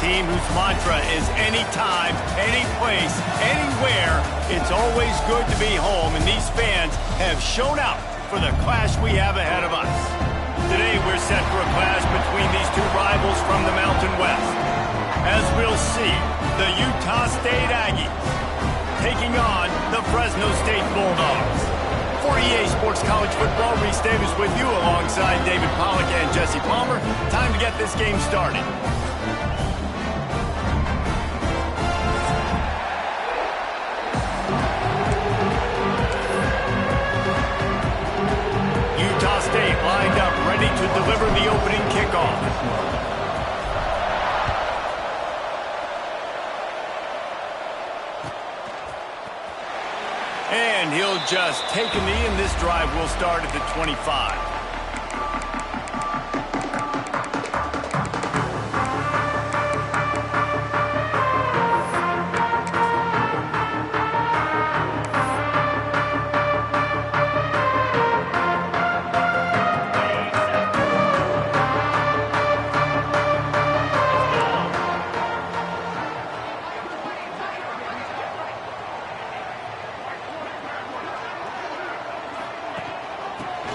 team whose mantra is anytime, any place, anywhere, it's always good to be home, and these fans have shown out for the clash we have ahead of us. Today, we're set for a clash between these two rivals from the Mountain West. As we'll see, the Utah State Aggies taking on the Fresno State Bulldogs. For EA Sports College Football, Reese Davis with you alongside David Pollack and Jesse Palmer. Time to get this game started. Utah State lined up, ready to deliver the opening kickoff. And he'll just take a knee, and this drive will start at the 25.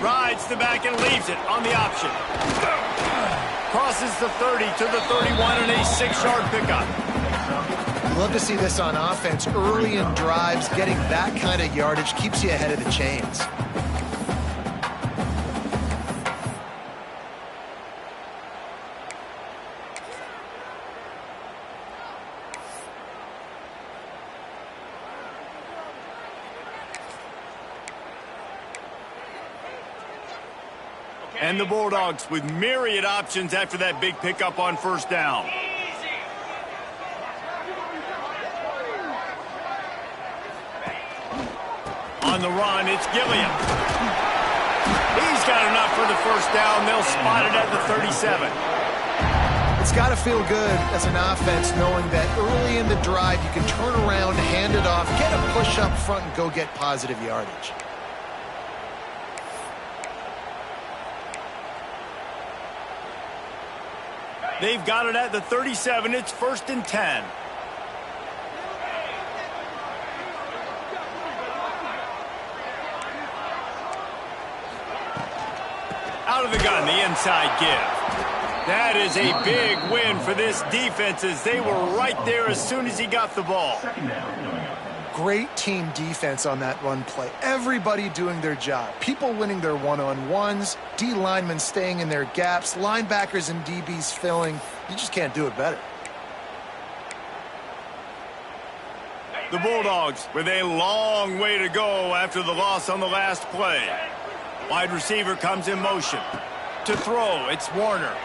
Rides the back and leaves it on the option. Crosses the 30 to the 31 and a 6-yard pickup. Love to see this on offense. Early in drives, getting that kind of yardage keeps you ahead of the chains. And the Bulldogs with myriad options after that big pickup on first down. On the run, it's Gilliam. He's got enough for the first down. They'll spot it at the 37. It's got to feel good as an offense knowing that early in the drive you can turn around, hand it off, get a push up front, and go get positive yardage. They've got it at the 37. It's 1st and 10. Out of the gun, the inside give. That is a big win for this defense as they were right there as soon as he got the ball. Great team defense on that run play. Everybody doing their job. People winning their one-on-ones, D linemen staying in their gaps, linebackers and DBs filling. You just can't do it better. The Bulldogs with a long way to go after the loss on the last play. Wide receiver comes in motion. To throw, it's Warner.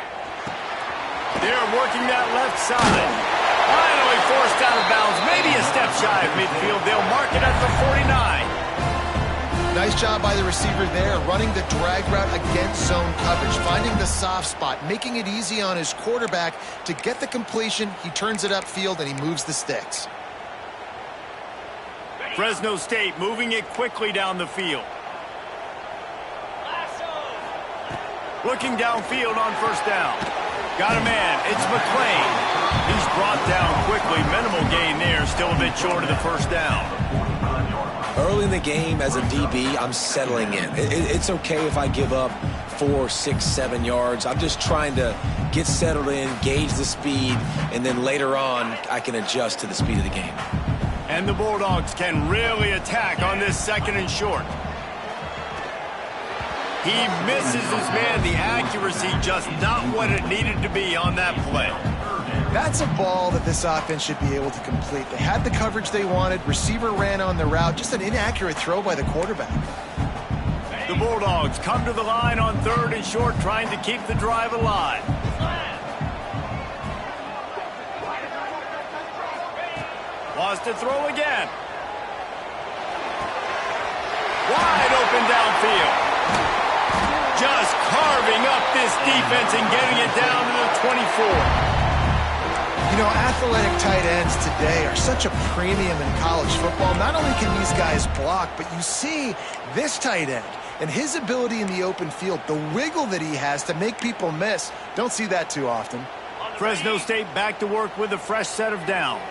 They're working that left side. Finally forced out of bounds, maybe a step shy of midfield. They'll mark it at the 49. Nice job by the receiver there, running the drag route against zone coverage, finding the soft spot, making it easy on his quarterback to get the completion. He turns it upfield, and he moves the sticks. Fresno State moving it quickly down the field. Looking downfield on first down. Got a man. It's McClain. He's brought down quickly. Minimal gain there. Still a bit short of the first down. Early in the game as a DB, I'm settling in. It's okay if I give up 4, 6, 7 yards. I'm just trying to get settled in, gauge the speed, and then later on, I can adjust to the speed of the game. And the Bulldogs can really attack on this 2nd and short. He misses his man. The accuracy just not what it needed to be on that play. That's a ball that this offense should be able to complete. They had the coverage they wanted. Receiver ran on the route. Just an inaccurate throw by the quarterback. The Bulldogs come to the line on 3rd and short, trying to keep the drive alive. Wants to throw again. Wide open downfield. Just carving up this defense and getting it down to the 24. You know, athletic tight ends today are such a premium in college football. Not only can these guys block, but you see this tight end and his ability in the open field, the wiggle that he has to make people miss. Don't see that too often. Fresno State back to work with a fresh set of downs.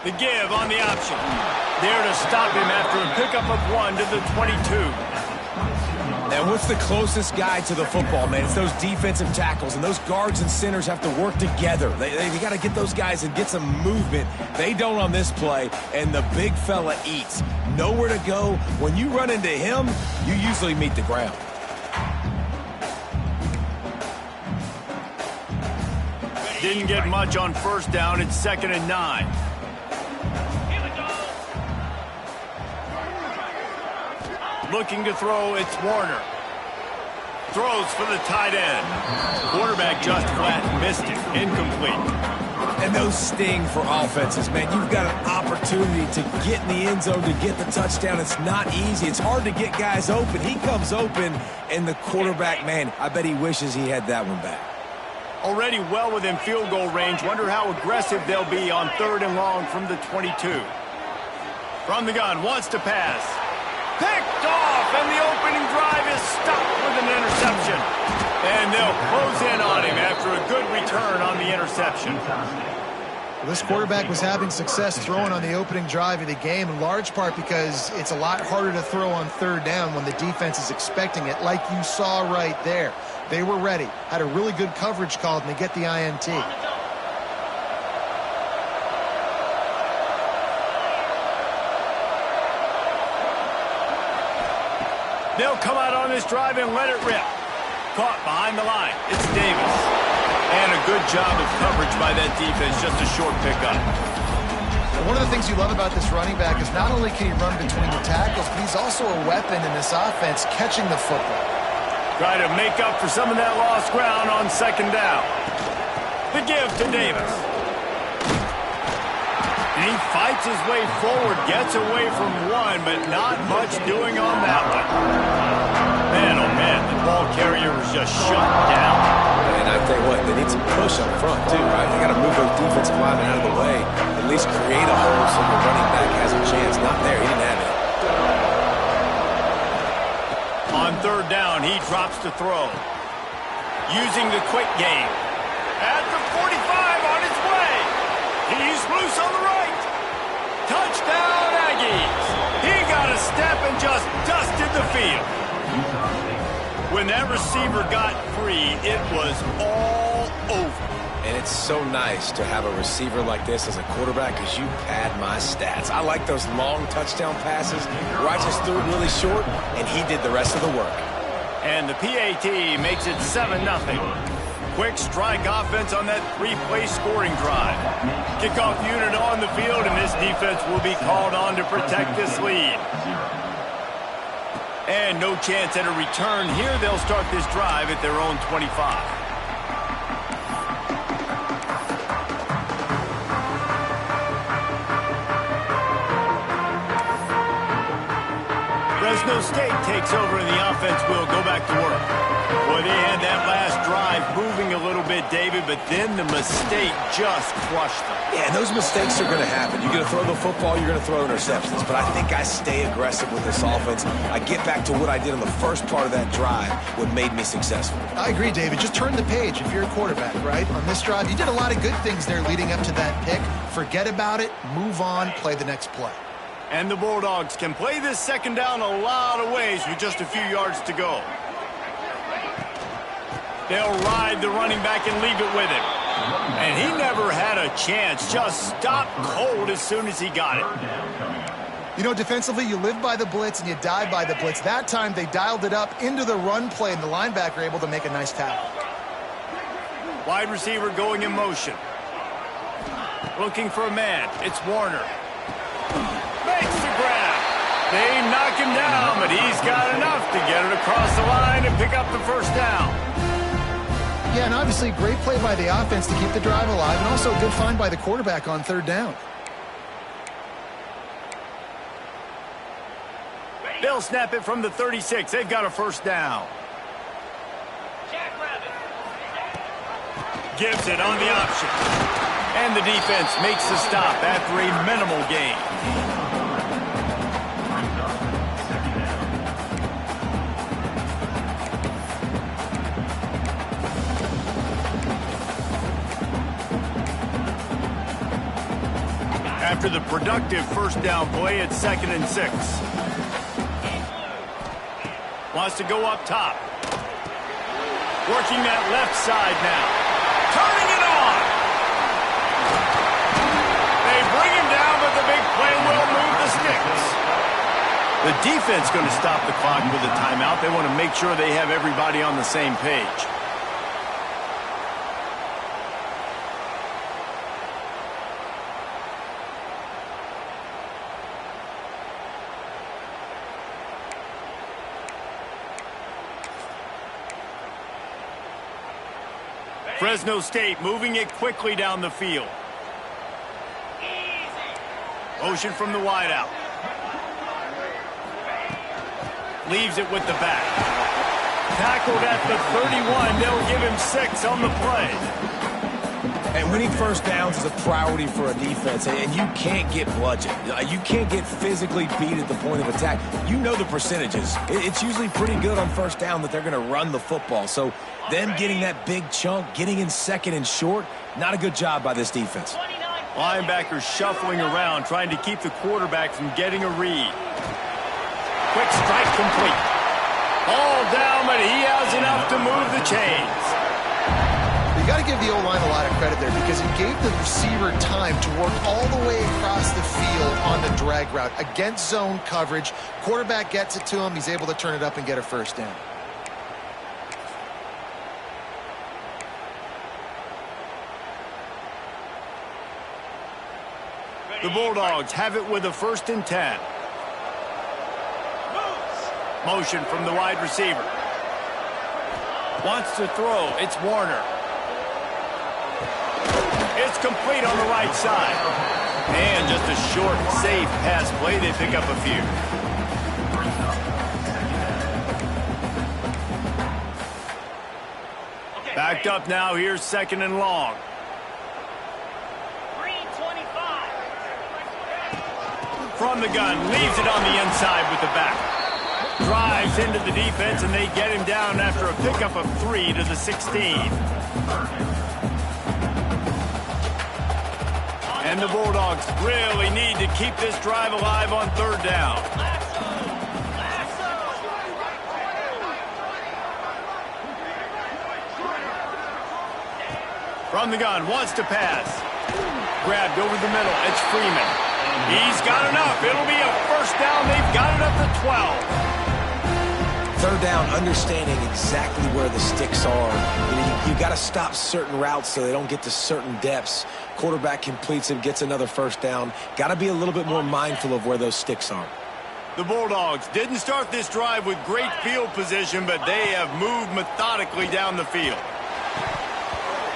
The give on the option. There to stop him after a pickup of 1 to the 22. And what's the closest guy to the football, man? It's those defensive tackles, and those guards and centers have to work together. They got to get those guys and get some movement. They don't on this play, and the big fella eats. Nowhere to go. When you run into him, you usually meet the ground. Didn't get much on first down. It's 2nd and 9. Looking to throw, it's Warner. Throws for the tight end. Quarterback just flat missed it. Incomplete. And those sting for offenses, man. You've got an opportunity to get in the end zone, to get the touchdown. It's not easy. It's hard to get guys open. He comes open, and the quarterback, man, I bet he wishes he had that one back. Already well within field goal range. Wonder how aggressive they'll be on 3rd and long from the 22. From the gun, wants to pass. Picked off, and the opening drive is stopped with an interception. And they'll close in on him after a good return on the interception. Well, this quarterback was having success throwing on the opening drive of the game, in large part because it's a lot harder to throw on 3rd down when the defense is expecting it, like you saw right there. They were ready, had a really good coverage called, and they get the INT. They'll come out on this drive and let it rip. Caught behind the line. It's Davis. And a good job of coverage by that defense. Just a short pickup. One of the things you love about this running back is not only can he run between the tackles, but he's also a weapon in this offense catching the football. Try to make up for some of that lost ground on 2nd down. The give to Davis. And he fights his way forward, gets away from one, but not much doing on that one. Man, oh man, the ball carrier was just shut down. And I tell you what, they need some push up front too, right? They got to move those defensive linemen out of the way, at least create a hole so the running back has a chance. Not there, he didn't have it. On 3rd down, he drops to throw. Using the quick game. At the 45, on his way. He's loose on the right. Touchdown, Aggies. He got a step and just dusted the field. When that receiver got free, it was all over. And it's so nice to have a receiver like this as a quarterback because you pad my stats. I like those long touchdown passes where I just threw it really short, and he did the rest of the work. And the PAT makes it 7-0. Quick strike offense on that 3-play scoring drive. Kickoff unit on the field, and this defense will be called on to protect this lead. And no chance at a return here. They'll start this drive at their own 25. Fresno State takes over and the offense will go back to work. Boy, they had that last drive moving a little bit, David, but then the mistake just crushed them. Yeah, and those mistakes are going to happen. You're going to throw the football, you're going to throw interceptions. But I think I stay aggressive with this offense. I get back to what I did on the first part of that drive, what made me successful. I agree, David. Just turn the page if you're a quarterback, right? On this drive, you did a lot of good things there leading up to that pick. Forget about it, move on, play the next play. And the Bulldogs can play this 2nd down a lot of ways with just a few yards to go. They'll ride the running back and leave it with him. And he never had a chance. Just stopped cold as soon as he got it. You know, defensively, you live by the blitz and you die by the blitz. That time, they dialed it up into the run play, and the linebacker able to make a nice tackle. Wide receiver going in motion. Looking for a man. It's Warner. Makes the grab. They knock him down, but he's got enough to get it across the line and pick up the 1st down. Yeah, and obviously great play by the offense to keep the drive alive, and also a good find by the quarterback on 3rd down. They'll snap it from the 36. They've got a 1st down. Gives it on the option. And the defense makes the stop after a minimal gain. After the productive first down play, it's 2nd and 6. Wants to go up top. Working that left side now. Turning it on. They bring him down, but the big play will move the sticks. The defense going to stop the clock with a timeout. They want to make sure they have everybody on the same page. Fresno State moving it quickly down the field. Motion from the wideout. Leaves it with the back. Tackled at the 31. They'll give him 6 on the play. And winning first downs is a priority for a defense, and you can't get bludgeoned. You can't get physically beat at the point of attack. You know the percentages. It's usually pretty good on first down that they're going to run the football. So them getting that big chunk, getting in 2nd and short, not a good job by this defense. Linebackers shuffling around, trying to keep the quarterback from getting a read. Quick strike complete. All down, but he has enough to move the chains. You got to give the O-line a lot of credit there because he gave the receiver time to work all the way across the field on the drag route against zone coverage. Quarterback gets it to him. He's able to turn it up and get a first down. The Bulldogs have it with a 1st and 10. Motion from the wide receiver. Wants to throw. It's Warner. It's complete on the right side. And just a short, safe pass play. They pick up a few. Backed up now. Here's 2nd and long. From the gun, leaves it on the inside with the back. Drives into the defense, and they get him down after a pickup of 3 to the 16. And the Bulldogs really need to keep this drive alive on 3rd down. From the gun, wants to pass. Grabbed over the middle. It's Freeman. He's got enough. It'll be a first down. They've got it up to 12. 3rd down, understanding exactly where the sticks are. You got to stop certain routes so they don't get to certain depths. Quarterback completes it, gets another first down. Got to be a little bit more mindful of where those sticks are. The Bulldogs didn't start this drive with great field position, but they have moved methodically down the field.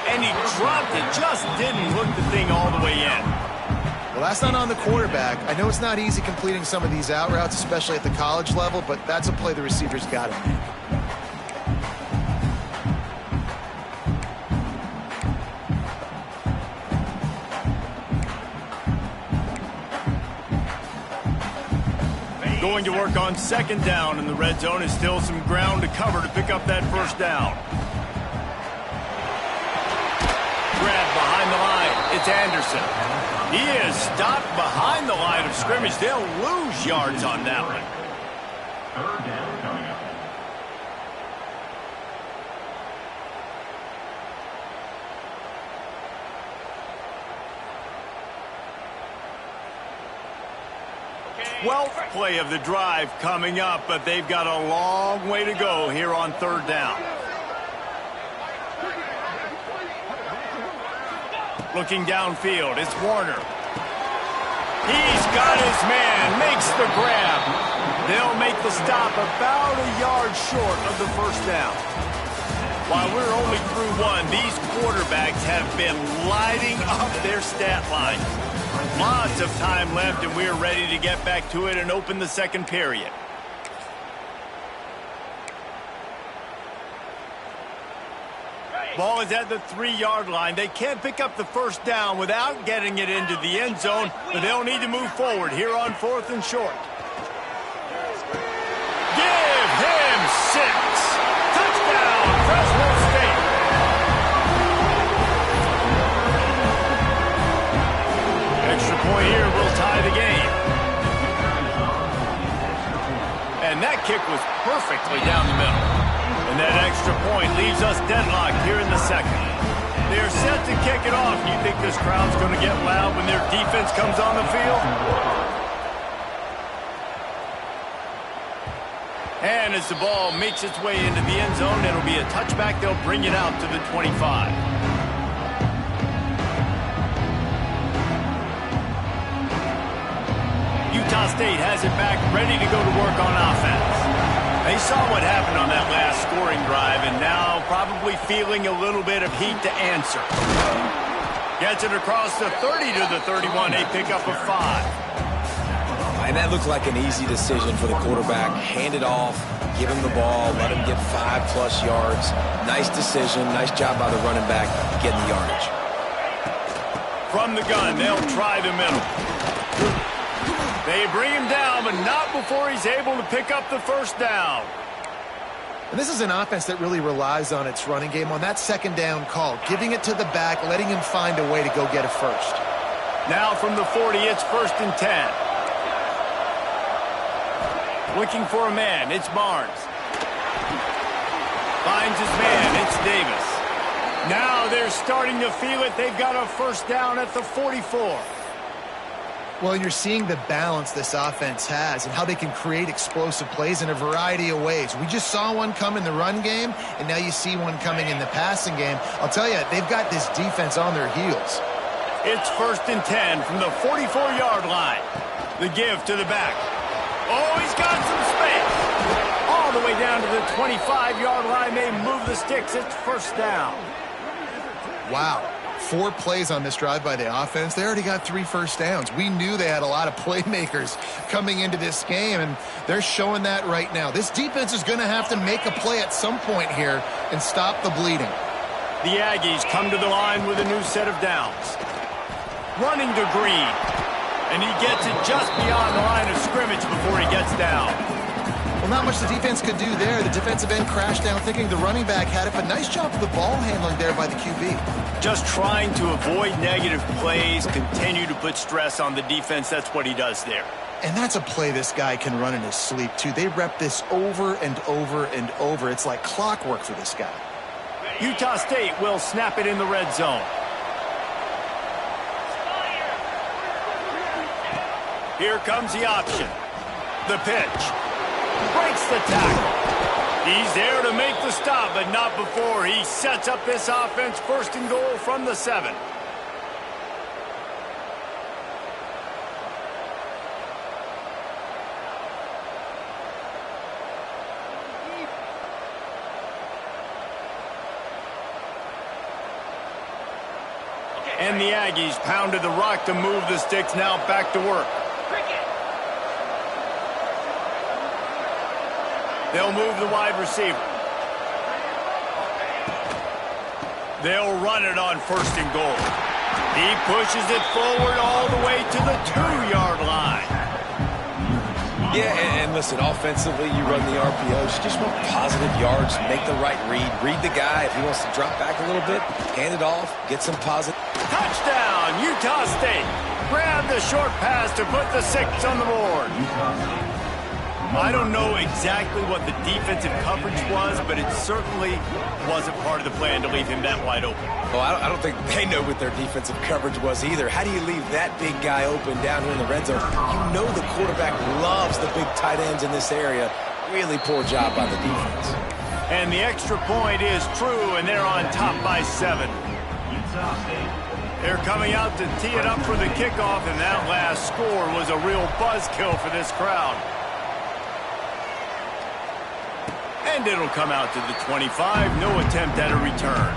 And he dropped it, just didn't hook the thing all the way in. Well, that's not on the quarterback. I know it's not easy completing some of these out routes, especially at the college level, but that's a play the receiver's got to make. Going to work on 2nd down in the red zone. Is still some ground to cover to pick up that first down. Grab behind the line. It's Anderson. He is stopped behind the line of scrimmage. They'll lose yards on that one. 3rd down coming up. Twelfth play of the drive coming up, but they've got a long way to go here on 3rd down. Looking downfield, it's Warner. He's got his man, makes the grab. They'll make the stop about a yard short of the first down. While we're only through 1, these quarterbacks have been lighting up their stat line. Lots of time left, and we're ready to get back to it and open the 2nd period. Ball is at the 3-yard line. They can't pick up the first down without getting it into the end zone, but they'll need to move forward here on 4th and short. Give him 6. Touchdown, Fresno State. Extra point here will tie the game. And that kick was perfectly down the middle. And that extra point leaves us deadlocked here in the second. They're set to kick it off. Do you think this crowd's going to get loud when their defense comes on the field? And as the ball makes its way into the end zone, it'll be a touchback. They'll bring it out to the 25. Utah State has it back, ready to go to work on offense. They saw what happened on that last scoring drive, and now probably feeling a little bit of heat to answer. Gets it across the 30 to the 31. A pickup of 5. And that looked like an easy decision for the quarterback. Hand it off, give him the ball, let him get 5+ yards. Nice decision. Nice job by the running back getting the yardage. From the gun, they'll try the middle. They bring him down, but not before he's able to pick up the first down. And this is an offense that really relies on its running game on that second down call, giving it to the back, letting him find a way to go get a first. Now from the 40, it's 1st and 10. Looking for a man, it's Barnes. Finds his man, it's Davis. Now they're starting to feel it. They've got a first down at the 44. Well, you're seeing the balance this offense has and how they can create explosive plays in a variety of ways. We just saw one come in the run game, and now you see one coming in the passing game. I'll tell you, they've got this defense on their heels. It's 1st and 10 from the 44-yard line. The give to the back. Oh, he's got some space. All the way down to the 25-yard line. They move the sticks. It's first down. Wow. 4 plays on this drive by the offense. They already got 3 first downs. We knew they had a lot of playmakers coming into this game, and they're showing that right now. This defense is going to have to make a play at some point here and stop the bleeding. The Aggies come to the line with a new set of downs. Running to Green, and he gets it just beyond the line of scrimmage before he gets down. Well, not much the defense could do there. The defensive end crashed down thinking the running back had it, but nice job of the ball handling there by the QB. Just trying to avoid negative plays, continue to put stress on the defense. That's what he does there. And that's a play this guy can run in his sleep, too. They rep this over and over and over. It's like clockwork for this guy. Utah State will snap it in the red zone. Here comes the option. The pitch. Breaks the tackle. He's there to make the stop, but not before he sets up this offense. 1st and goal from the 7. And the Aggies pounded the rock to move the sticks. Now back to work. They'll move the wide receiver. They'll run it on 1st and goal. He pushes it forward all the way to the 2-yard line. Yeah, and listen, offensively, you run the RPOs. You just want positive yards, make the right read. Read the guy. If he wants to drop back a little bit, hand it off, get some positive. Touchdown, Utah State. Grab the short pass to put the 6 on the board. I don't know exactly what the defensive coverage was, but it certainly wasn't part of the plan to leave him that wide open. Well, I don't think they know what their defensive coverage was either. How do you leave that big guy open down here in the red zone? You know the quarterback loves the big tight ends in this area. Really poor job by the defense. And the extra point is true, and they're on top by 7. They're coming out to tee it up for the kickoff, and that last score was a real buzzkill for this crowd. And it'll come out to the 25. No attempt at a return.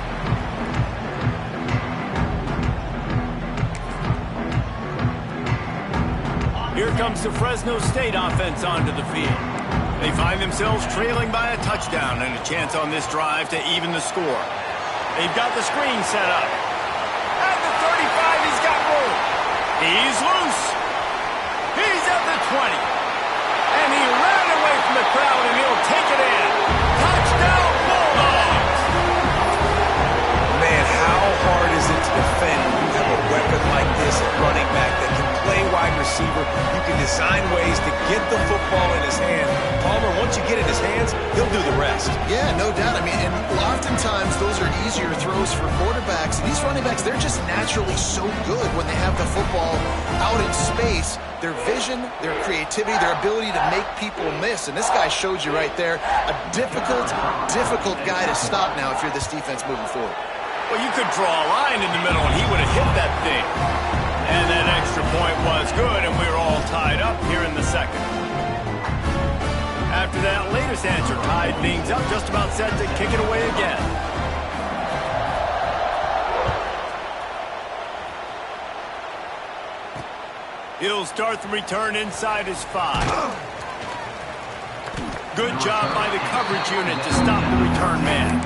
Here comes the Fresno State offense onto the field. They find themselves trailing by a touchdown and a chance on this drive to even the score. They've got the screen set up. At the 35, he's got room. He's loose. He's at the 20. And he ran away from the crowd, and he'll take it in. Touchdown, Bulldogs! Man, how hard is it to defend when you have a weapon like this at running back that can play wide receiver? You can design ways to get the football in his hand. Palmer, once you get it in his hands, he'll do the rest. Yeah, no doubt. I mean, and oftentimes those are easier throws for quarterbacks. And these running backs, they're just naturally so good when they have the football out in space. Their vision, their creativity, their ability to make people miss. And this guy showed you right there, a difficult guy to stop now if you're this defense moving forward. Well, you could draw a line in the middle, and he would have hit that thing. And that extra point was good, and we were all tied up here in the second. After that latest answer tied things up, just about set to kick it away again. He'll start the return inside his 5. Good job by the coverage unit to stop the return man.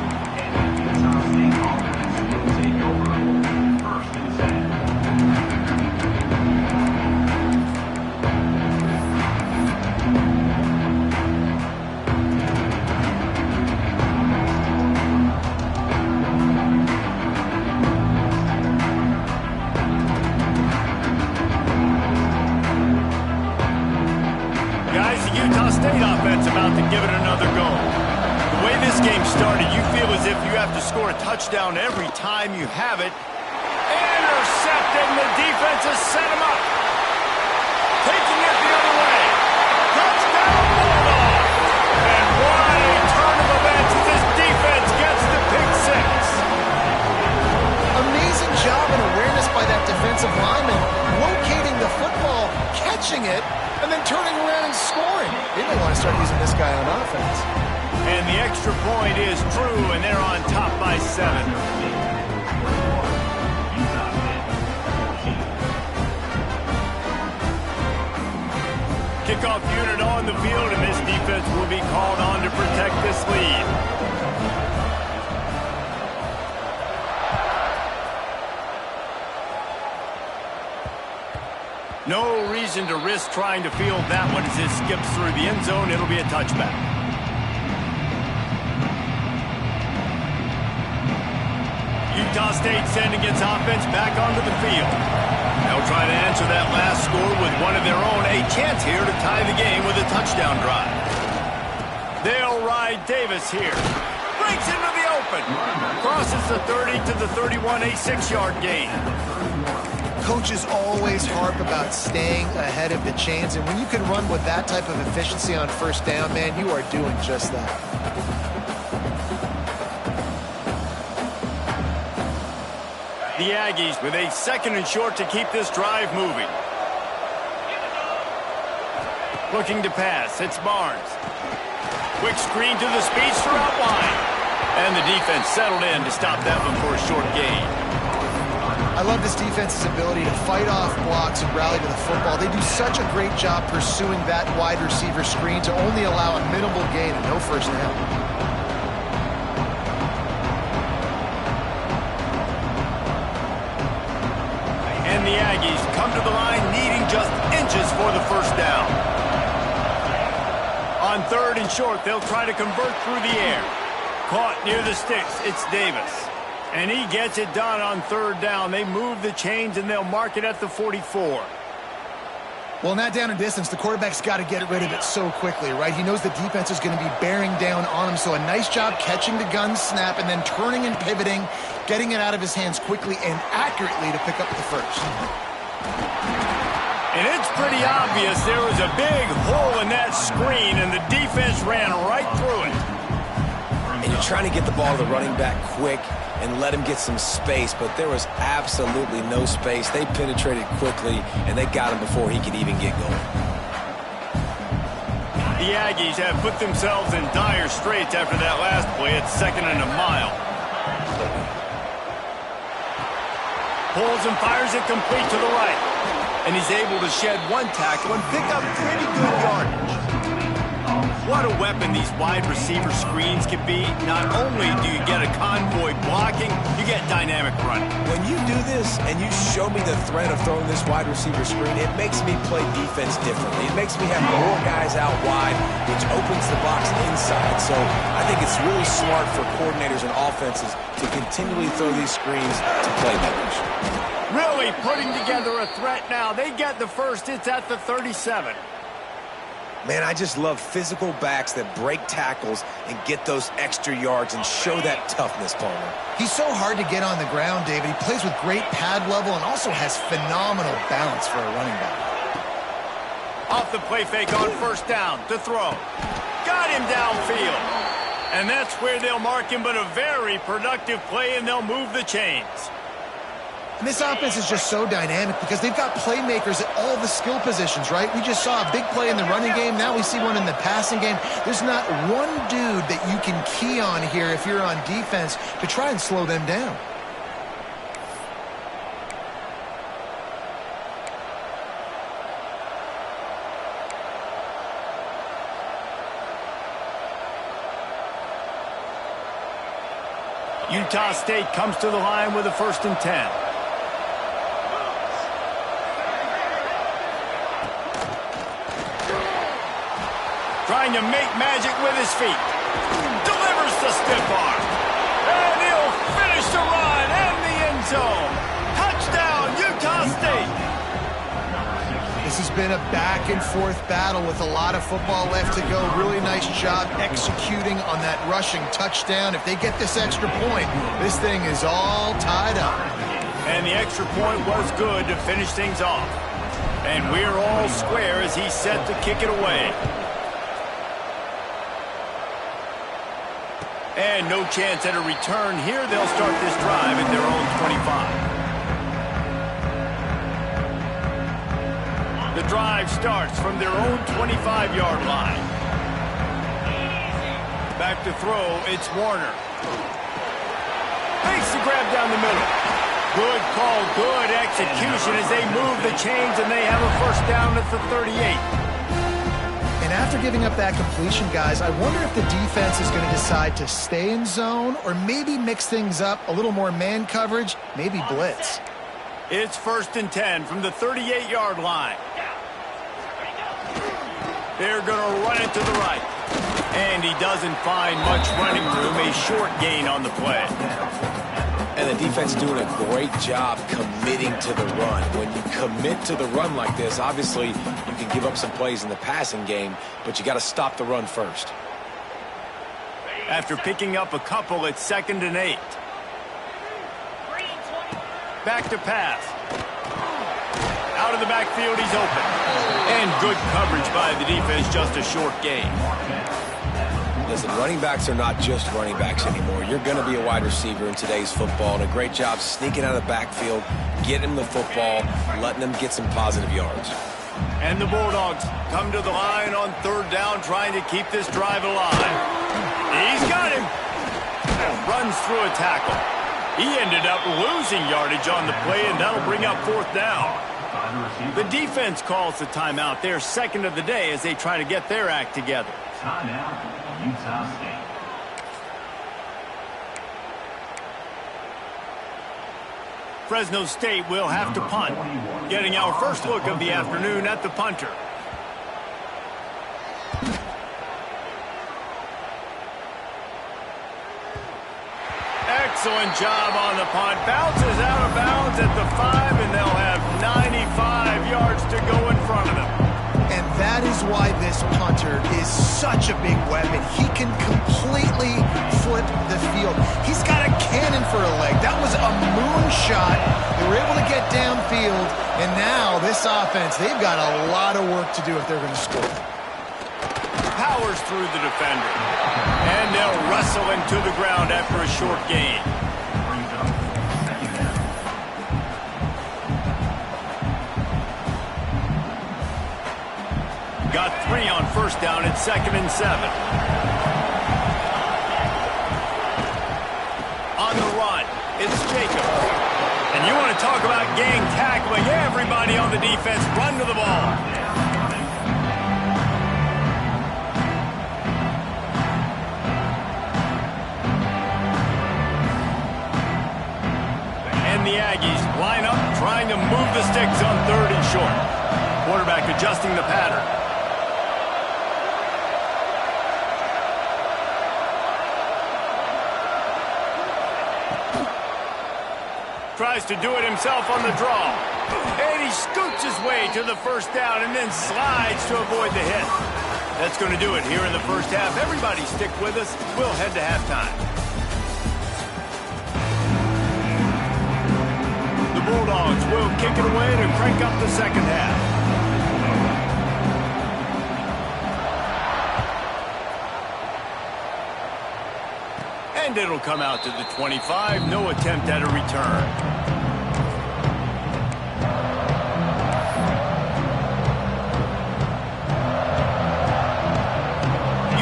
Utah State offense about to give it another go. The way this game started, you feel as if you have to score a touchdown every time you have it. Intercepted, and the defense has set him up. Taking it the other way. Touchdown, Bulldogs! And what a turn of events as this defense gets the pick 6. Amazing job and awareness by that defensive lineman, locating the football, catching it, and then turning around and scoring. They may want to start using this guy on offense. And the extra point is true, and they're on top by 7. Kickoff unit on the field, and this defense will be called on to protect this lead. No reason to risk trying to field that one as it skips through the end zone. It'll be a touchback. Utah State sending its offense back onto the field. They'll try to answer that last score with one of their own. A chance here to tie the game with a touchdown drive. They'll ride Davis here. Breaks into the open. Crosses the 30 to the 31, a 6-yard gain. Coaches always harp about staying ahead of the chains, and when you can run with that type of efficiency on first down, man, you are doing just that. The Aggies with a 2nd and short to keep this drive moving. Looking to pass, it's Barnes. Quick screen to the speedster out wide. And the defense settled in to stop that one for a short gain. I love this defense's ability to fight off blocks and rally to the football. They do such a great job pursuing that wide receiver screen to only allow a minimal gain and no first down. And the Aggies come to the line needing just inches for the first down. On 3rd and short, they'll try to convert through the air. Caught near the sticks, it's Davis. And he gets it done on 3rd down. They move the chains, and they'll mark it at the 44. Well, in that down and distance, the quarterback's got to get rid of it so quickly, right? He knows the defense is going to be bearing down on him, so a nice job catching the gun snap and then turning and pivoting, getting it out of his hands quickly and accurately to pick up the first. And it's pretty obvious there was a big hole in that screen, and the defense ran right through it. And you're trying to get the ball to the running back quick and let him get some space, but there was absolutely no space. They penetrated quickly, and they got him before he could even get going. The Aggies have put themselves in dire straits after that last play. It's 2nd and a mile. Pulls and fires it complete to the right. And he's able to shed one tackle and pick up pretty good yardage. What a weapon these wide receiver screens can be. Not only do you get a convoy blocking, you get dynamic running. When you do this and you show me the threat of throwing this wide receiver screen, it makes me play defense differently. It makes me have more guys out wide, which opens the box inside. So I think it's really smart for coordinators and offenses to continually throw these screens to playmakers. Really putting together a threat now. They get the first. It's at the 37. Man, I just love physical backs that break tackles and get those extra yards and show that toughness, Palmer. He's so hard to get on the ground, David. He plays with great pad level and also has phenomenal balance for a running back. Off the play fake on first down to throw. Got him downfield. And that's where they'll mark him, but a very productive play, and they'll move the chains. And this offense is just so dynamic because they've got playmakers at all the skill positions, right? We just saw a big play in the running game. Now we see one in the passing game. There's not one dude that you can key on here if you're on defense to try and slow them down. Utah State comes to the line with a 1st and 10. Trying to make magic with his feet. Delivers the stiff arm. And he'll finish the run and the end zone. Touchdown, Utah State. This has been a back-and-forth battle with a lot of football left to go. Really nice job executing on that rushing touchdown. If they get this extra point, this thing is all tied up. And the extra point was good to finish things off. And we're all square as he's set to kick it away. And no chance at a return here. They'll start this drive at their own 25. The drive starts from their own 25-yard line. Back to throw, it's Warner. Makes the grab down the middle. Good call, good execution as they move the chains, and they have a 1st down at the 38. And after giving up that completion, guys, I wonder if the defense is going to decide to stay in zone or maybe mix things up, a little more man coverage, maybe blitz. It's 1st and 10 from the 38-yard line. They're going to run it to the right. And he doesn't find much running room, a short gain on the play. And the defense doing a great job committing to the run. When you commit to the run like this, obviously you can give up some plays in the passing game, but you got to stop the run first. After picking up a couple, it's 2nd and 8. Back to pass. Out of the backfield, he's open. And good coverage by the defense, just a short gain. Listen, running backs are not just running backs anymore. You're going to be a wide receiver in today's football, and a great job sneaking out of the backfield, getting the football, letting them get some positive yards. And the Bulldogs come to the line on 3rd down, trying to keep this drive alive. He's got him. Runs through a tackle. He ended up losing yardage on the play, and that'll bring up 4th down. The defense calls the timeout. They're 2nd of the day as they try to get their act together. Timeout, Utah State. Fresno State will have to punt. Getting our first look of the afternoon at the punter. Excellent job on the punt. Bounces out of bounds at the 5, and they'll have 95 yards to go in front of them. And that is why this punter is such a big weapon. He can completely flip the field. He's got a cannon for a leg. That was a moonshot. They were able to get downfield, and now this offense, they've got a lot of work to do if they're going to score. Powers through the defender. And they'll wrestle him to the ground after a short gain. Got 3 on 1st down at 2nd and 7. On the run, it's Jacobs. And you want to talk about gang tackling. Everybody on the defense run to the ball. the sticks on 3rd and short. Quarterback adjusting the pattern. Tries to do it himself on the draw. And he scoots his way to the first down and then slides to avoid the hit. That's going to do it here in the first half. Everybody stick with us. We'll head to halftime. The Bulldogs will kick it away to crank up the second half. And it'll come out to the 25. No attempt at a return.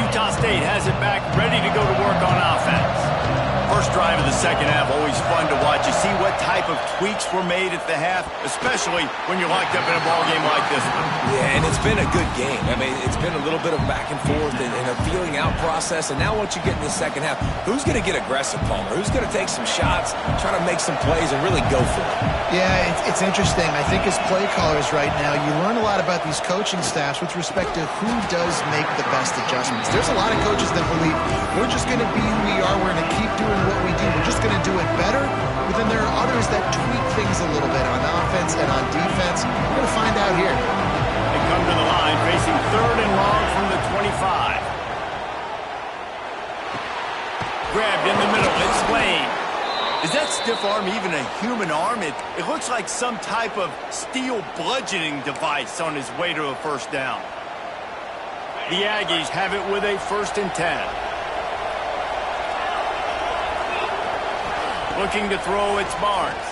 Utah State has it back, ready to go to work on offense. First drive of the second half, always fun to watch. You see what type of tweaks were made at the half, especially when you're locked up in a ball game like this one. Yeah, and it's been a good game. I mean, it's been a little bit of back and forth and a feeling out process. And now once you get in the second half, who's going to get aggressive, Palmer? Who's going to take some shots, try to make some plays, and really go for it? Yeah, it's interesting. I think as play callers right now, you learn a lot about these coaching staffs with respect to who does make the best adjustments. There's a lot of coaches that believe we're just going to be who we are. We're going to keep doing what we do. We're just going to do it better. But then there are others that tweak things a little bit on offense and on defense. We're going to find out here. They come to the line facing 3rd and long from the 25. Grabbed in the middle. It's Lane. Is that stiff arm even a human arm? It looks like some type of steel bludgeoning device on his way to a first down. The Aggies have it with a 1st and 10. Looking to throw, it's Barnes.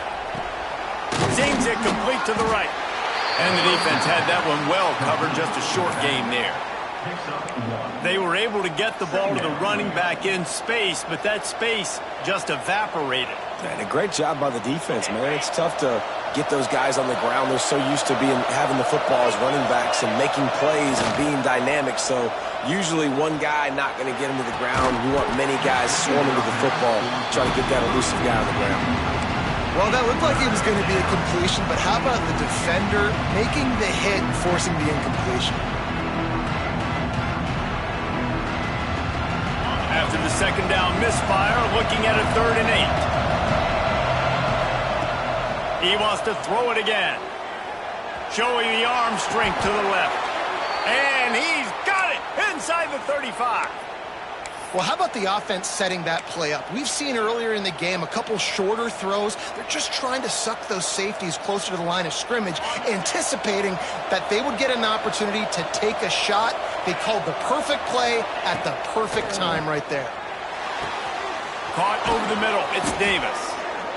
Zings it complete to the right. And the defense had that one well covered, just a short game there. They were able to get the ball to the running back in space, but that space just evaporated. And a great job by the defense, man. It's tough to get those guys on the ground. They're so used to having the football as running backs and making plays and being dynamic. So usually one guy not going to get him to the ground. You want many guys swarming to the football, trying to get that elusive guy on the ground. Well, that looked like it was going to be a completion, but how about the defender making the hit and forcing the incompletion? After the second down misfire, looking at a 3rd and 8. He wants to throw it again. Showing the arm strength to the left. And he's got it inside the 35. Well, how about the offense setting that play up? We've seen earlier in the game a couple shorter throws. They're just trying to suck those safeties closer to the line of scrimmage, anticipating that they would get an opportunity to take a shot. They called the perfect play at the perfect time right there. Caught over the middle. It's Davis.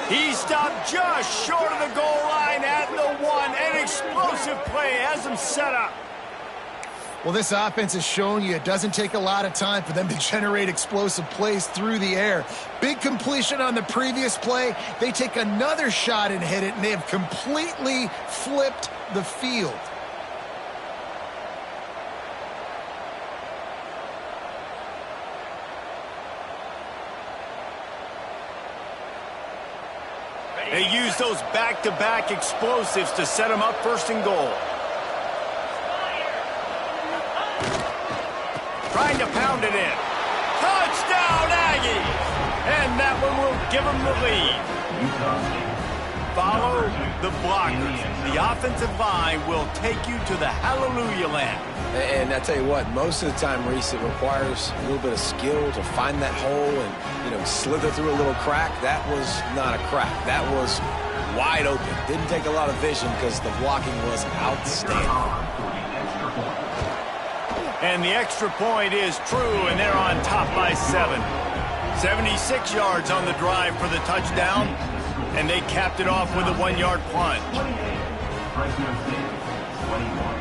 He stopped just short of the goal line at the 1. An explosive play has him set up. Well, this offense has shown you it doesn't take a lot of time for them to generate explosive plays through the air. Big completion on the previous play. They take another shot and hit it, and they have completely flipped the field. They use those back-to-back explosives to set them up 1st and goal. Trying to pound it in. Touchdown, Aggies! And that one will give them the lead. Follow the blockers. The offensive line will take you to the hallelujah land. And I tell you what, most of the time, Reese, it requires a little bit of skill to find that hole and, slither through a little crack. That was not a crack. That was wide open. Didn't take a lot of vision because the blocking was outstanding. And the extra point is true, and they're on top by 7. 76 yards on the drive for the touchdown, and they capped it off with a 1-yard plunge. Fresno St, 21.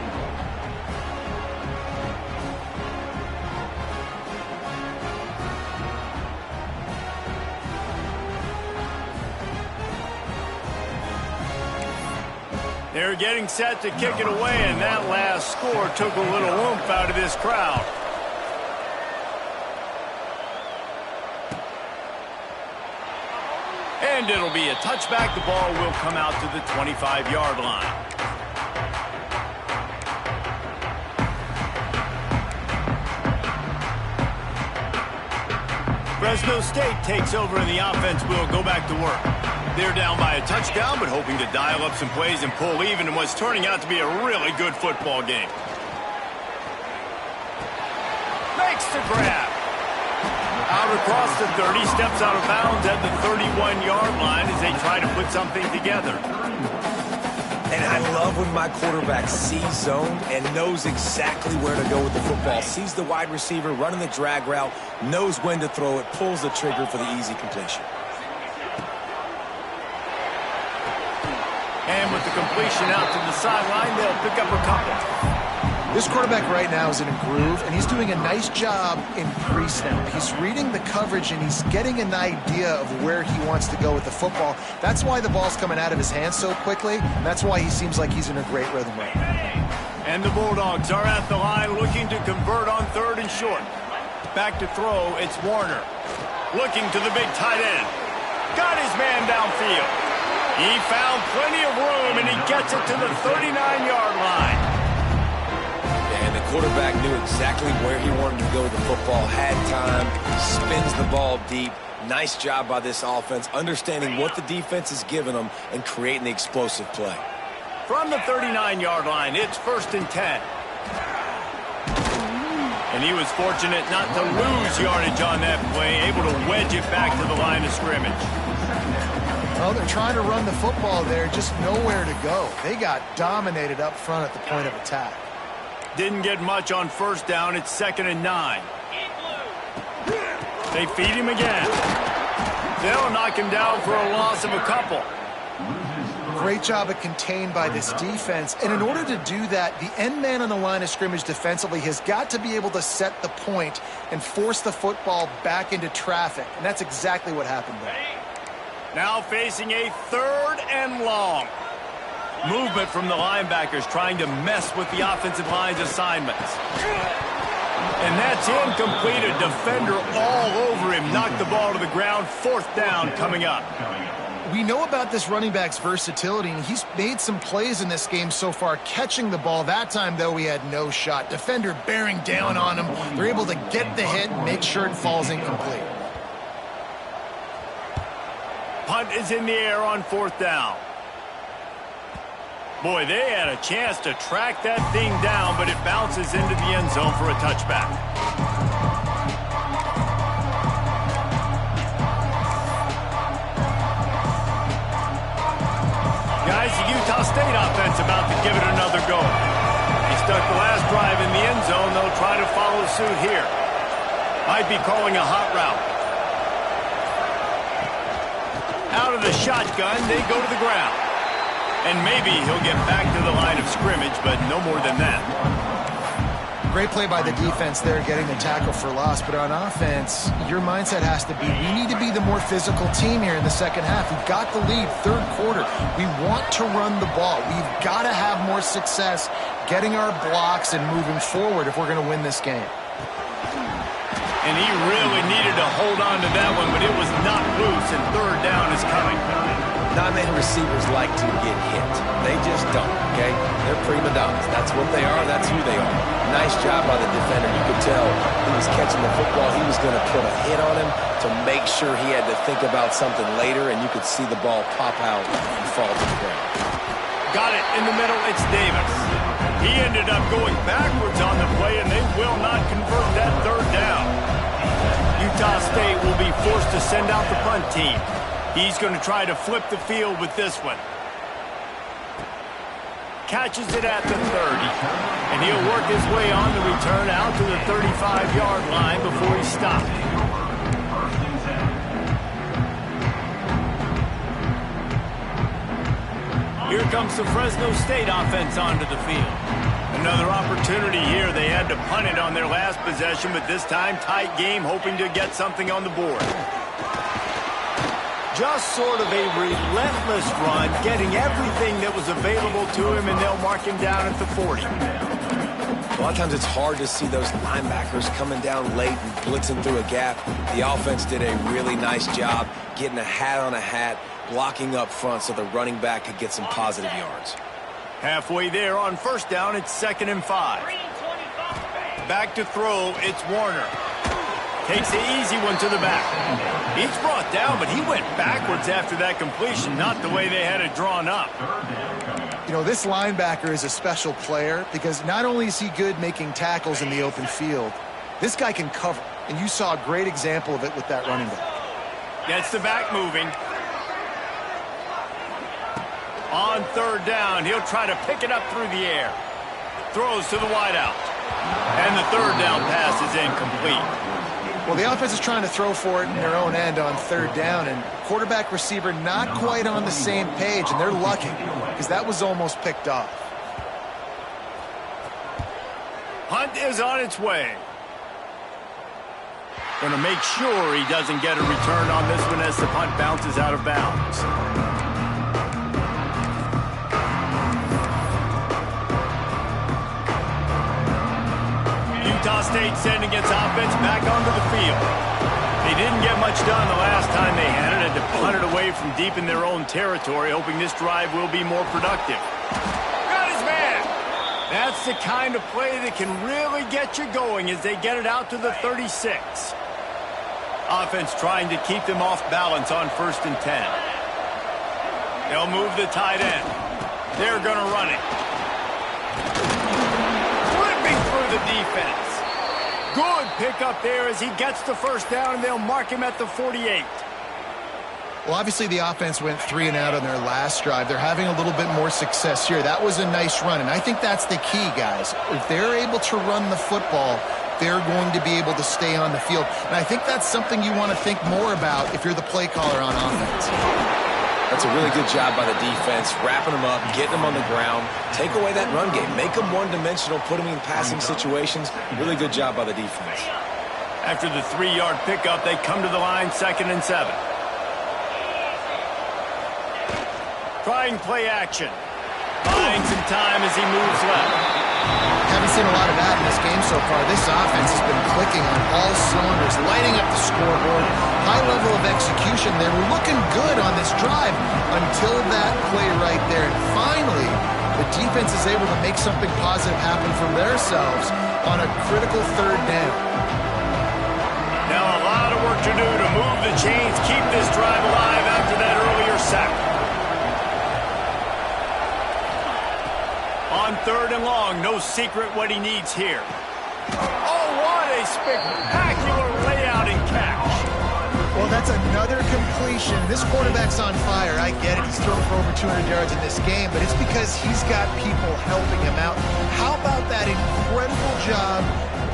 They're getting set to kick it away, and that last score took a little oomph out of this crowd. And And it'll be a touchback. The ball will come out to the 25-yard line. Fresno State takes over and the offense will go back to work. They're down by a touchdown, but hoping to dial up some plays and pull even in what's turning out to be a really good football game. Makes the grab. Out across the 30, steps out of bounds at the 31-yard line as they try to put something together. And I love when my quarterback sees zone and knows exactly where to go with the football. Sees the wide receiver running the drag route, knows when to throw it, pulls the trigger for the easy completion. And with the completion out to the sideline, they'll pick up a couple. This quarterback right now is in a groove, and he's doing a nice job in pre-snap. He's reading the coverage, and he's getting an idea of where he wants to go with the football. That's why the ball's coming out of his hands so quickly, and that's why he seems like he's in a great rhythm right now. And the Bulldogs are at the line looking to convert on 3rd and short. Back to throw, it's Warner. Looking to the big tight end. Got his man downfield. He found plenty of room, and he gets it to the 39-yard line. And the quarterback knew exactly where he wanted to go with the football, had time, spins the ball deep. Nice job by this offense, understanding what the defense is giving them and creating the explosive play. From the 39-yard line, it's 1st and 10. And he was fortunate not to lose yardage on that play, able to wedge it back to the line of scrimmage. Well, they're trying to run the football there, just nowhere to go. They got dominated up front at the point of attack. Didn't get much on 1st down. It's 2nd and 9. They feed him again. They'll knock him down for a loss of a couple. Great job of contained by this defense. And in order to do that, the end man on the line of scrimmage defensively has got to be able to set the point and force the football back into traffic. And that's exactly what happened there. Now facing a 3rd and long. Movement from the linebackers trying to mess with the offensive line's assignments. And that's incomplete. A defender all over him. Knocked the ball to the ground. 4th down coming up. We know about this running back's versatility, and he's made some plays in this game so far catching the ball. That time, though, he had no shot. Defender bearing down on him. They're able to get the hit and make sure it falls incomplete. Punt is in the air on 4th down. Boy, they had a chance to track that thing down, but it bounces into the end zone for a touchback. Guys, the Utah State offense about to give it another go. They stuck the last drive in the end zone. They'll try to follow suit here. Might be calling a hot route. Out of the shotgun, they go to the ground. And maybe he'll get back to the line of scrimmage, but no more than that. Great play by the defense there, getting the tackle for loss. But on offense, your mindset has to be, we need to be the more physical team here in the second half. We've got the lead, 3rd quarter. We want to run the ball. We've got to have more success getting our blocks and moving forward if we're going to win this game. And he really needed to hold on to that one, but it was not loose, and 3rd down is coming. Not many receivers like to get hit. They just don't, okay? They're prima donnas. That's what they are. That's who they are. Nice job by the defender. You could tell he was catching the football. He was going to put a hit on him to make sure he had to think about something later, and you could see the ball pop out and fall to the ground. Got it in the middle. It's Davis. He ended up going backwards on the play, and they will not convert that 3rd down. Utah State will be forced to send out the punt team. He's going to try to flip the field with this one. Catches it at the 30. And he'll work his way on the return out to the 35-yard line before he's stopped. Here comes the Fresno State offense onto the field. Another opportunity here. They had to punt it on their last possession, but this time tight game, hoping to get something on the board. Just sort of a relentless run, getting everything that was available to him, and they'll mark him down at the 40. A lot of times it's hard to see those linebackers coming down late and blitzing through a gap. The offense did a really nice job getting a hat on a hat, blocking up front so the running back could get some positive yards. Halfway there on first down, it's 2nd and 5. Back to throw, it's Warner. Takes the easy one to the back. He's brought down, but he went backwards after that completion, not the way they had it drawn up. You know, this linebacker is a special player because not only is he good making tackles in the open field, this guy can cover. And you saw a great example of it with that running back. Gets the back moving. On 3rd down, he'll try to pick it up through the air. Throws to the wideout. And the 3rd down pass is incomplete. Well, the offense is trying to throw for it in their own end on 3rd down, and quarterback receiver not quite on the same page, and they're lucky because that was almost picked off. Hunt is on its way. Going to make sure he doesn't get a return on this one as the punt bounces out of bounds. Utah State sending its offense back onto the field. They didn't get much done the last time they had it, and to punt it away from deep in their own territory, hoping this drive will be more productive. Got his man! That's the kind of play that can really get you going as they get it out to the 36. Offense trying to keep them off balance on 1st and 10. They'll move the tight end. They're going to run it. Flipping through the defense. Good pickup there as he gets the 1st down, and they'll mark him at the 48. Well, obviously the offense went 3 and out on their last drive. They're having a little bit more success here. That was a nice run, and I think that's the key, guys. If they're able to run the football, they're going to be able to stay on the field. And I think that's something you want to think more about if you're the play caller on offense. That's a really good job by the defense, wrapping them up, getting them on the ground, take away that run game, make them one-dimensional, put them in passing situations. Really good job by the defense. After the 3-yard pickup, they come to the line, 2nd and 7. Trying play action. Buying some time as he moves left. Haven't seen a lot of that in this game so far. This offense has been clicking on all cylinders, lighting up the scoreboard. High level of execution. They were looking good on this drive until that play right there. And finally, the defense is able to make something positive happen for themselves on a critical 3rd down. Now a lot of work to do to move the chains, keep this drive alive after that earlier sack. On 3rd and long, no secret what he needs here. Oh, what a spectacular layout and catch. Well, that's another completion. This quarterback's on fire. I get it. He's thrown for over 200 yards in this game, but it's because he's got people helping him out. How about that incredible job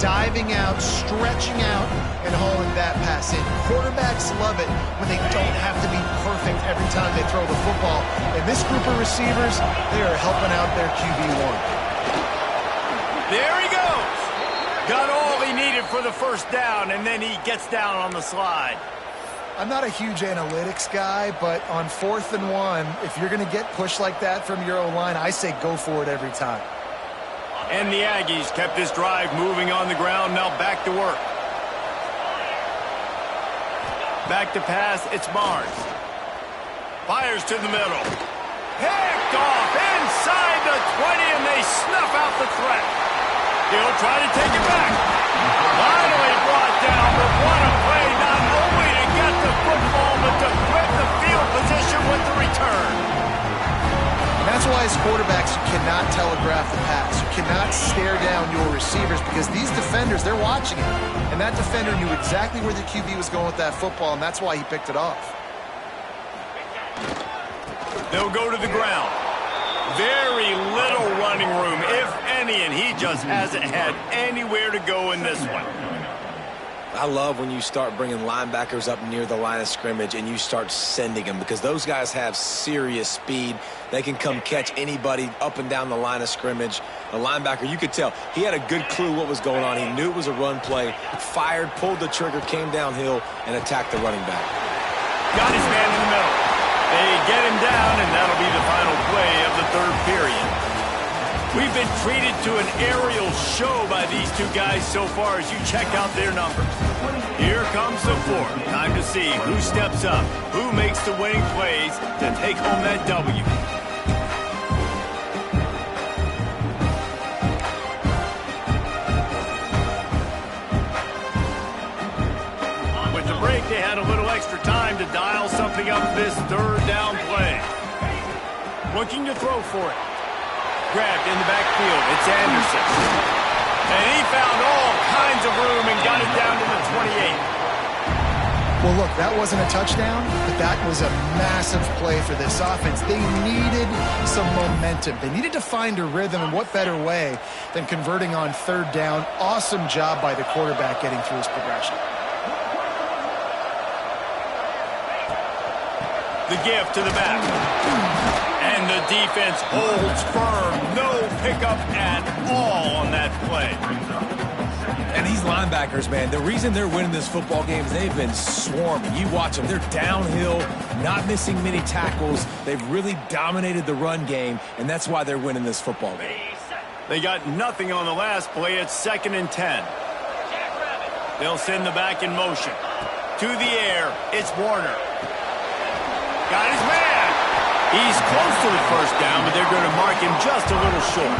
diving out, stretching out, and hauling that pass in? Quarterbacks love it when they don't have to be perfect every time they throw the football. And this group of receivers, they are helping out their QB1. There he goes. Got all he needed for the 1st down, and then he gets down on the slide. I'm not a huge analytics guy, but on 4th and 1, if you're going to get pushed like that from your O-line, I say go for it every time. And the Aggies kept this drive moving on the ground. Now back to work. Back to pass. It's Barnes. Fires to the middle. Picked off inside the 20, and they snuff out the threat. He'll try to take it back. Finally brought down, but what a play, not only to get the football, but to flip the field position with the return. And that's why as quarterbacks, you cannot telegraph the pass. You cannot stare down your receivers because these defenders, they're watching it. And that defender knew exactly where the QB was going with that football, and that's why he picked it off. They'll go to the ground. Very little running room, if any, and he just hasn't had anywhere to go in this one. I love when you start bringing linebackers up near the line of scrimmage and you start sending them because those guys have serious speed. They can come catch anybody up and down the line of scrimmage. The linebacker, you could tell, he had a good clue what was going on. He knew it was a run play, fired, pulled the trigger, came downhill, and attacked the running back. Got his man in the middle. They get him down, and that'll be the final play of the 3rd period. We've been treated to an aerial show by these two guys so far as you check out their numbers. Here comes the fourth. Time to see who steps up, who makes the winning plays to take home that W. With the break, they had a little extra time to dial something up this third down play. Looking to throw for it. Grabbed in the backfield. It's Anderson. And he found all kinds of room and got it down to the 28. Well, look, that wasn't a touchdown, but that was a massive play for this offense. They needed some momentum. They needed to find a rhythm, and what better way than converting on third down. Awesome job by the quarterback getting through his progression. The give to the back. And the defense holds firm. No pickup at all on that play. And these linebackers, man, the reason they're winning this football game is they've been swarming. You watch them. They're downhill, not missing many tackles. They've really dominated the run game, and that's why they're winning this football game. They got nothing on the last play. It's 2nd and 10. They'll send the back in motion. To the air, it's Warner. Got his man. He's close to the first down, but they're going to mark him just a little short.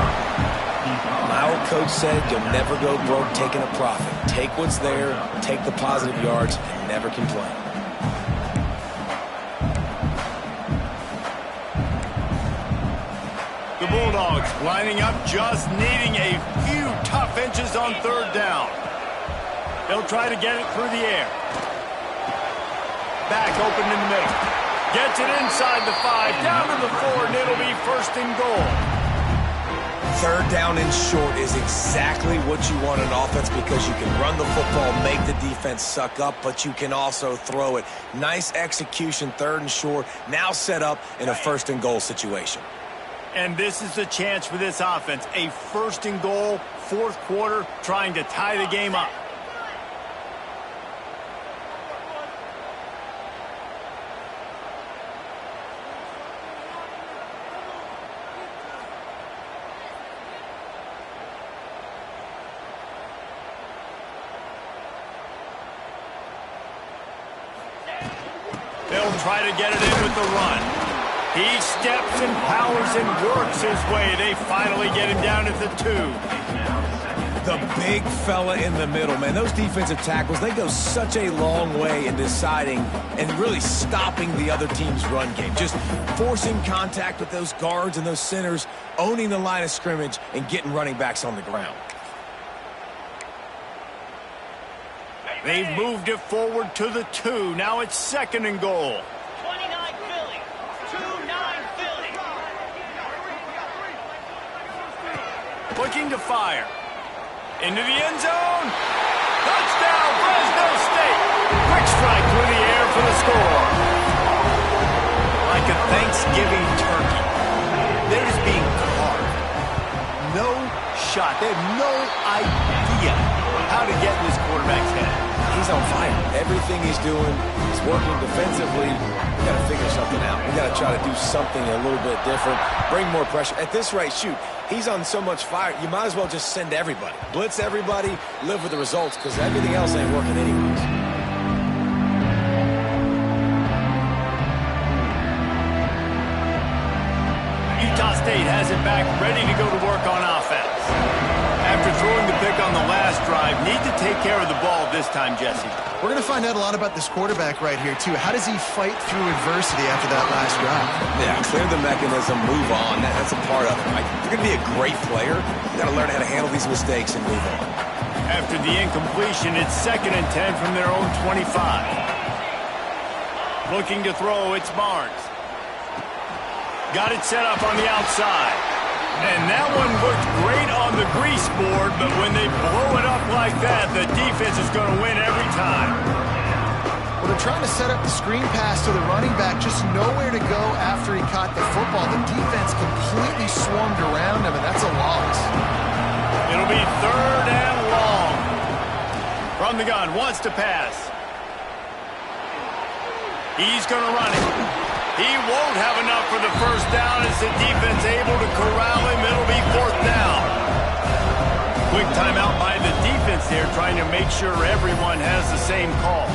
My old coach said you'll never go broke taking a profit. Take what's there, take the positive yards, and never complain. The Bulldogs lining up, just needing a few tough inches on third down. They'll try to get it through the air. Back open in the middle. Gets it inside the 5, down to the 4, and it'll be 1st and goal. Third down and short is exactly what you want in offense because you can run the football, make the defense suck up, but you can also throw it. Nice execution, 3rd and short, now set up in a 1st and goal situation. And this is the chance for this offense. A 1st and goal, 4th quarter, trying to tie the game up. They'll try to get it in with the run. He steps and powers and works his way. They finally get him down at the 2. The big fella in the middle, man. Those defensive tackles, they go such a long way in deciding and really stopping the other team's run game. Just forcing contact with those guards and those centers, owning the line of scrimmage, and getting running backs on the ground. They've moved it forward to the 2. Now it's 2nd and goal. 29 Philly. 2-9 Philly. Looking to fire. Into the end zone. Touchdown, Fresno State. Quick strike through the air for the score. Like a Thanksgiving turkey. They're just being carved. No shot. They have no idea how to get in this quarterback's head. He's on fire. Everything he's doing is working defensively. We got to figure something out. We got to try to do something a little bit different. Bring more pressure. At this rate, shoot, he's on so much fire, you might as well just send everybody. Blitz everybody, live with the results, because everything else ain't working anyways. Utah State has it back, ready to go to work on offense. After throwing the pick on the last drive, need to take care of the ball this time, Jesse. We're going to find out a lot about this quarterback right here, too. How does he fight through adversity after that last drive? Yeah, clear the mechanism, move on. That's a part of it, right? If you're going to be a great player, you got to learn how to handle these mistakes and move on. After the incompletion, it's 2nd and 10 from their own 25. Looking to throw, it's Barnes. Got it set up on the outside. And that one looked great on the grease board, but when they blow it up like that, the defense is going to win every time. Well, they're trying to set up the screen pass to the running back, just nowhere to go after he caught the football. The defense completely swarmed around him, and that's a loss. It'll be 3rd and long. From the gun, wants to pass. He's going to run it. He won't have enough for the first down as the defense able to corral him. It'll be 4th down. trying to make sure everyone has the same call.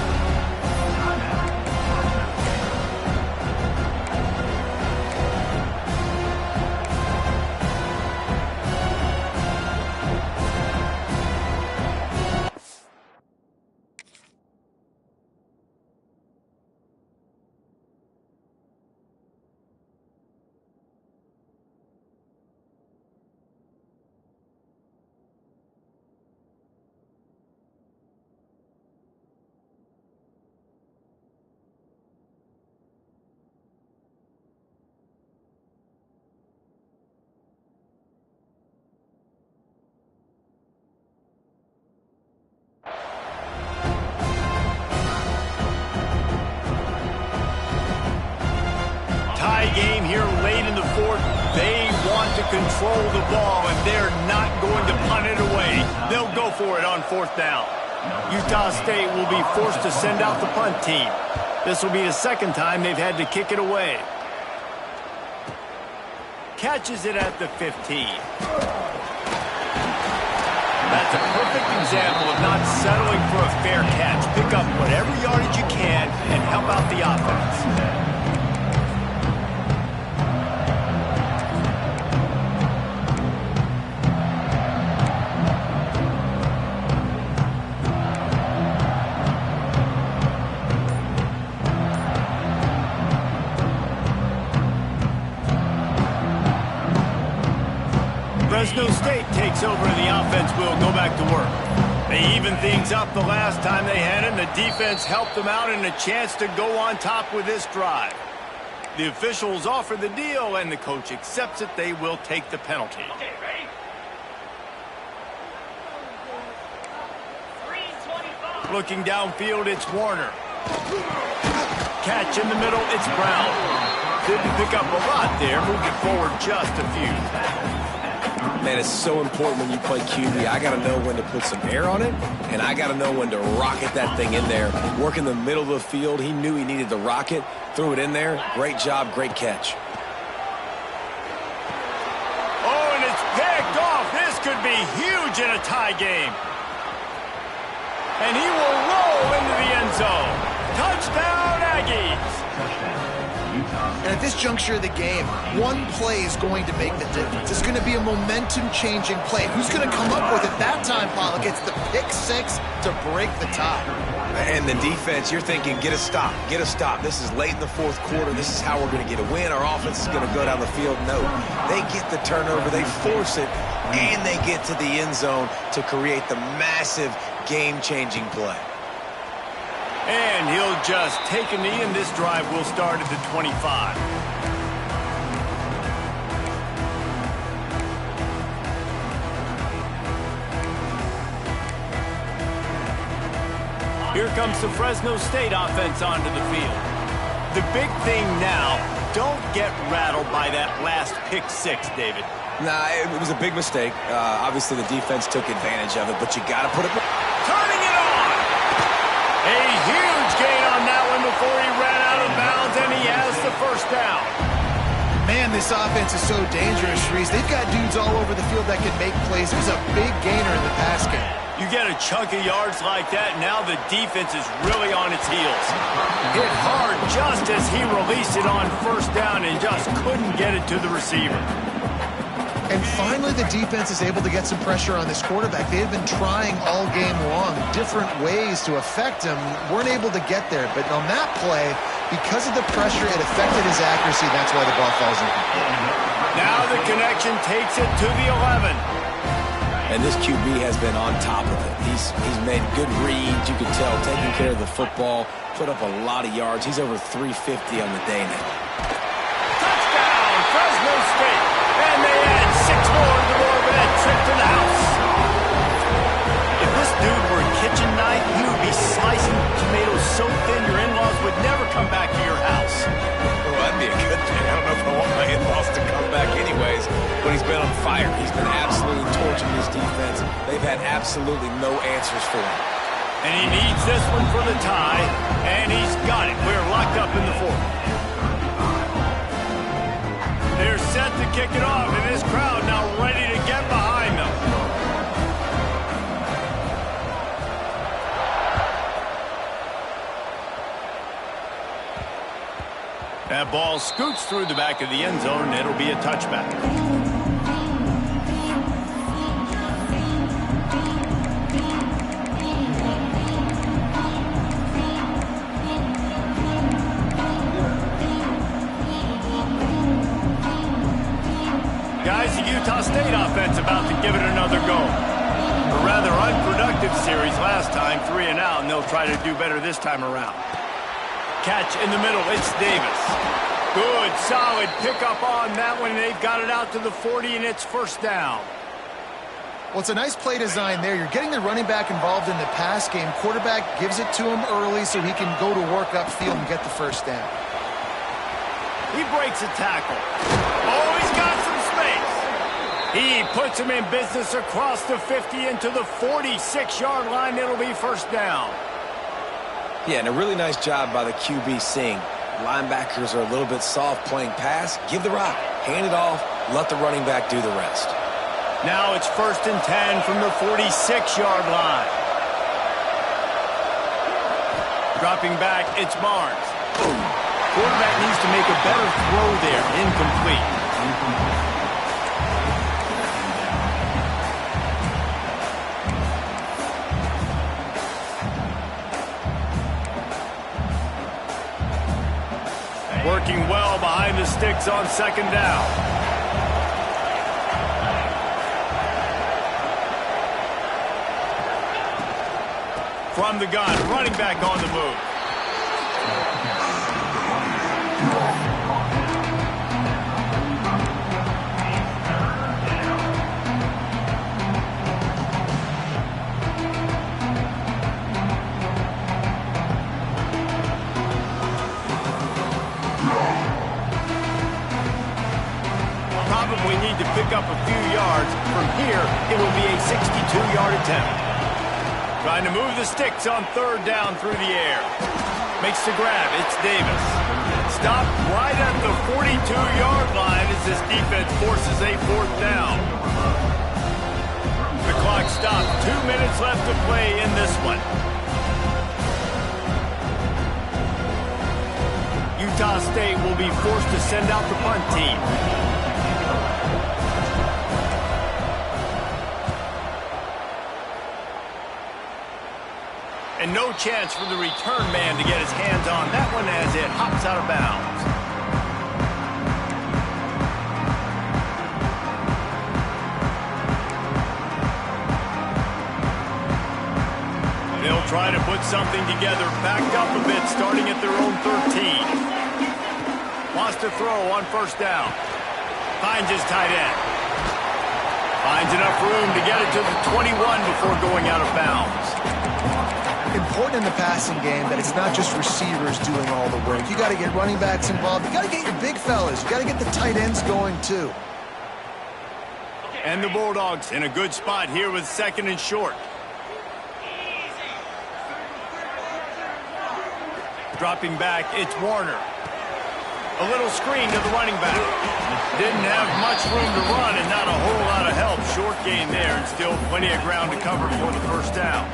Game here late in the fourth. They want to control the ball, and they're not going to punt it away. They'll go for it on fourth down. Utah State will be forced to send out the punt team. This will be the second time they've had to kick it away. Catches it at the 15. That's a perfect example of not settling for a fair catch. Pick up whatever yardage you can and help out the offense. Fresno State takes over and the offense will go back to work. They evened things up the last time they had it, and the defense helped them out and a chance to go on top with this drive. The officials offer the deal, and the coach accepts it. They will take the penalty. Okay, ready? 3:25. Looking downfield, it's Warner. Catch in the middle, it's Brown. Didn't pick up a lot there, moved it forward just a few. Man, it's so important when you play QB. I got to know when to put some air on it, and I got to know when to rocket that thing in there. Work in the middle of the field. He knew he needed to rocket, threw it in there. Great job, great catch. Oh, and it's picked off. This could be huge in a tie game. And he will roll into the end zone. Touchdown, Aggies. And at this juncture of the game, one play is going to make the difference. It's going to be a momentum-changing play. Who's going to come up with it that time, Paul? Gets the pick six to break the tie. And the defense, you're thinking, get a stop, get a stop. This is late in the fourth quarter. This is how we're going to get a win. Our offense is going to go down the field. No, they get the turnover, they force it, and they get to the end zone to create the massive game-changing play. And he'll just take a knee, and this drive will start at the 25. Here comes the Fresno State offense onto the field. The big thing now, don't get rattled by that last pick six, David. Nah, it was a big mistake. Obviously, the defense took advantage of it, but you got to put it... Turning it on! A huge gain on that one before he ran out of bounds, and he has the first down. Man, this offense is so dangerous, Reese. They've got dudes all over the field that can make plays. There's a big gainer in the pass game. You get a chunk of yards like that, now the defense is really on its heels. Hit hard just as he released it on first down and just couldn't get it to the receiver. And finally, the defense is able to get some pressure on this quarterback. They had been trying all game long different ways to affect him. Weren't able to get there. But on that play, because of the pressure, it affected his accuracy. That's why the ball falls incomplete. Now the connection takes it to the 11. And this QB has been on top of it. He's made good reads. You can tell, taking care of the football, put up a lot of yards. He's over 350 on the day now. Touchdown, Fresno State. And they add 6 more to the board with that trip to the house. If this dude were kitchen night, he would be slicing tomatoes so thin your in-laws would never come back to your house. Well, that'd be a good thing. I don't know if I want my in-laws to come back anyways, but he's been on fire. He's been absolutely torching this defense. They've had absolutely no answers for him. And he needs this one for the tie, and he's got it. We're locked up in the fourth. They're set to kick it off, and this crowd now ready to get behind them. That ball scoots through the back of the end zone, and it'll be a touchback. Guys, the Utah State offense about to give it another go. A rather unproductive series last time, 3 and out, and they'll try to do better this time around. Catch in the middle, it's Davis. Good, solid pickup on that one. They've got it out to the 40, and it's first down. Well, it's a nice play design there. You're getting the running back involved in the pass game. Quarterback gives it to him early so he can go to work upfield and get the first down. He breaks a tackle. Oh, he's got some space. He puts him in business across the 50 into the 46-yard line. It'll be first down. Yeah, and a really nice job by the QB seeing linebackers are a little bit soft playing pass. Give the rock, hand it off, let the running back do the rest. Now it's first and 10 from the 46-yard line. Dropping back, it's Barnes. Boom. Quarterback needs to make a better throw there. Incomplete. Working well behind the sticks on second down. From the gun, running back on the move. Probably need to pick up a few yards. From here, it will be a 62-yard attempt. Trying to move the sticks on third down through the air. Makes the grab. It's Davis. Stopped right at the 42-yard line as this defense forces a fourth down. The clock stopped. 2 minutes left to play in this one. Utah State will be forced to send out the punt team. And no chance for the return man to get his hands on that one as it hops out of bounds. They'll try to put something together, backed up a bit, starting at their own 13. Wants to throw on first down. Finds his tight end. Finds enough room to get it to the 21 before going out of bounds. Important in the passing game that it's not just receivers doing all the work. You got to get running backs involved. You got to get your big fellas. You got to get the tight ends going too. And the Bulldogs in a good spot here with second and short. Dropping back, it's Warner. A little screen to the running back. Didn't have much room to run and not a whole lot of help. Short gain there and still plenty of ground to cover for the first down.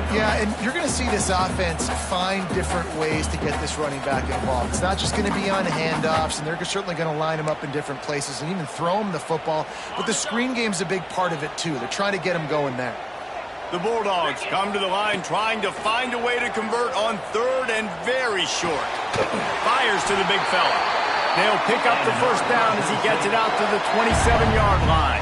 Yeah, and you're going to see this offense find different ways to get this running back involved. It's not just going to be on handoffs, and they're certainly going to line him up in different places and even throw him the football. But the screen game's a big part of it, too. They're trying to get him going there. The Bulldogs come to the line trying to find a way to convert on third and very short. Fires to the big fella. They'll pick up the first down as he gets it out to the 27-yard line.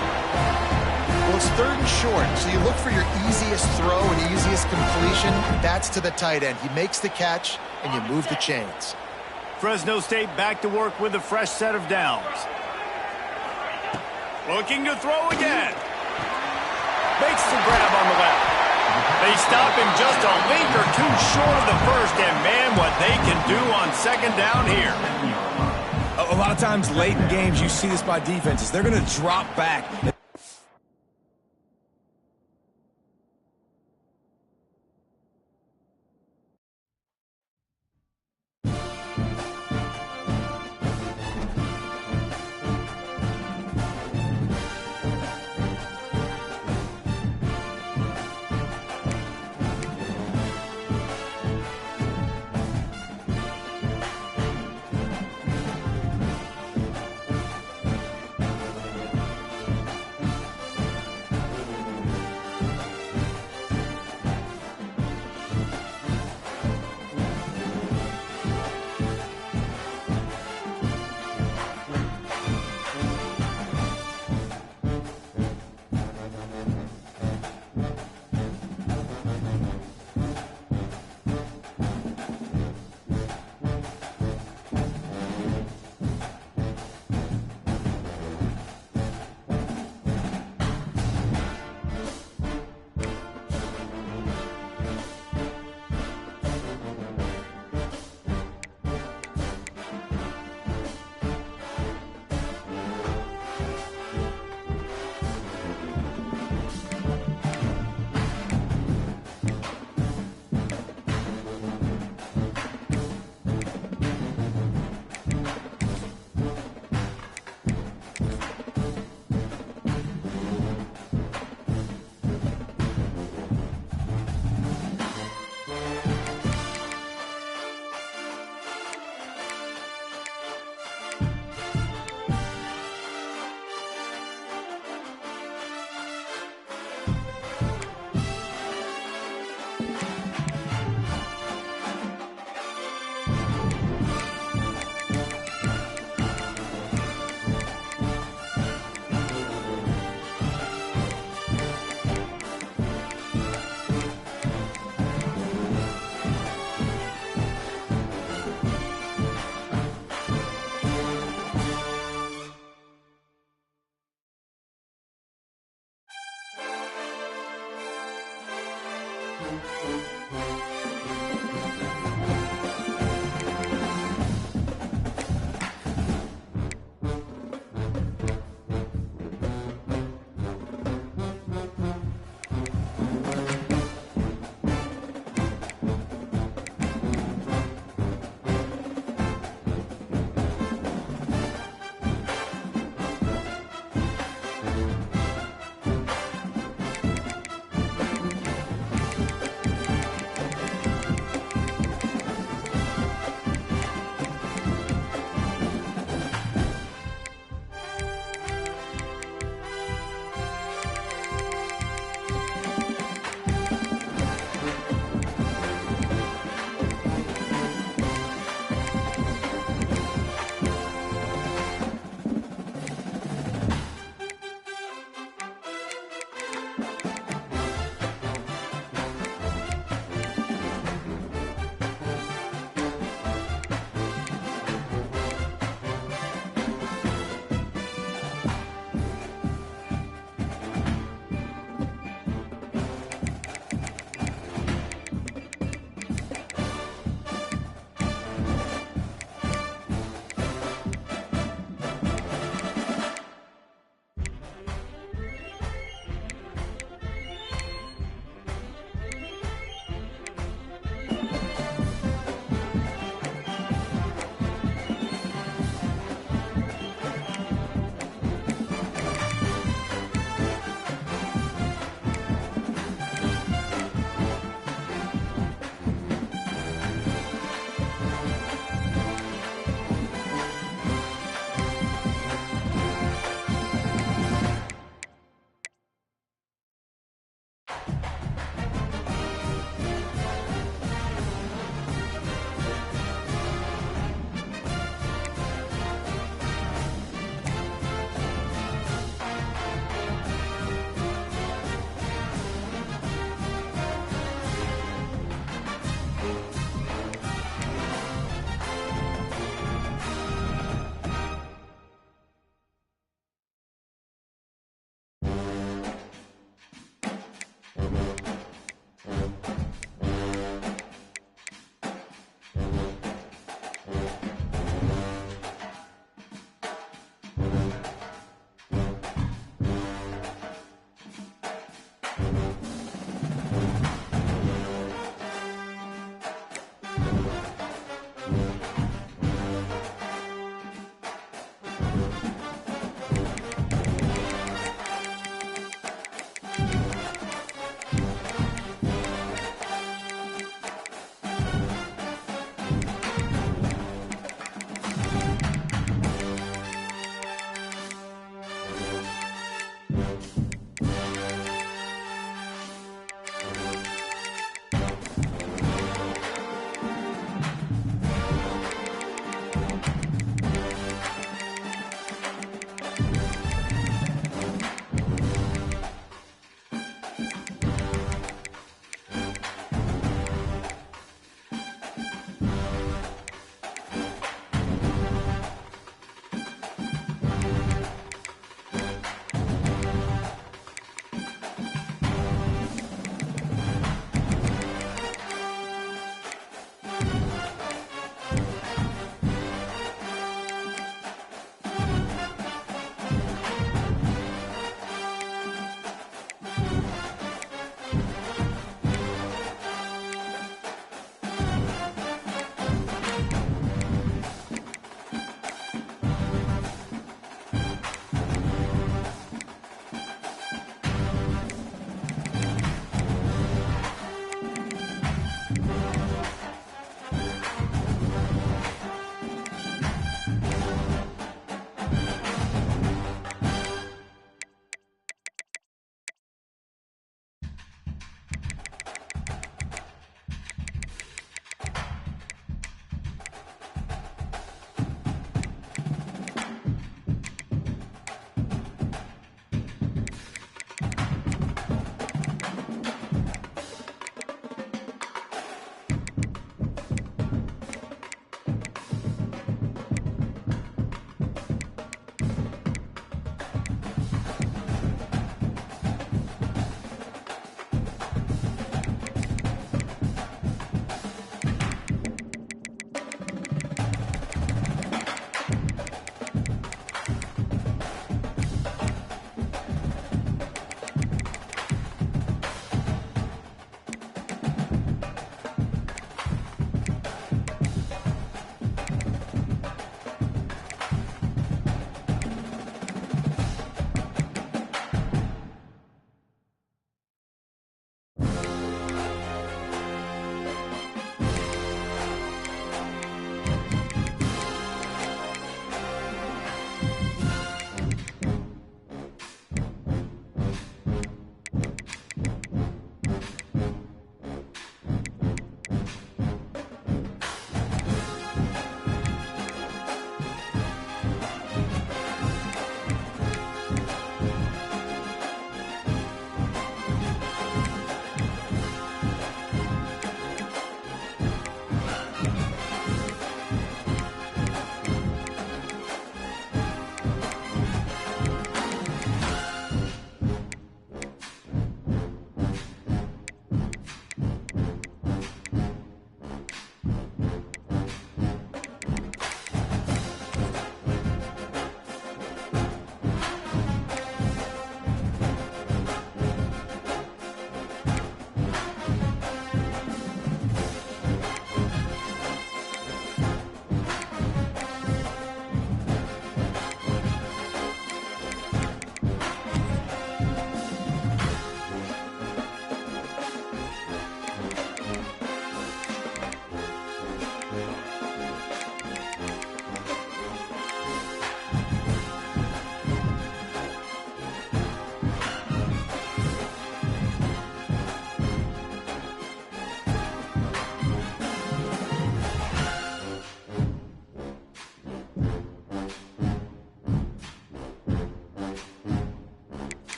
Well, it's third and short, so you look for your easiest throw and easiest completion. That's to the tight end. He makes the catch, and you move the chains. Fresno State back to work with a fresh set of downs. Looking to throw again. Makes the grab on the left. They stop him just a link or two short of the first, and man, what they can do on second down here. A lot of times late in games, you see this by defenses. They're going to drop back.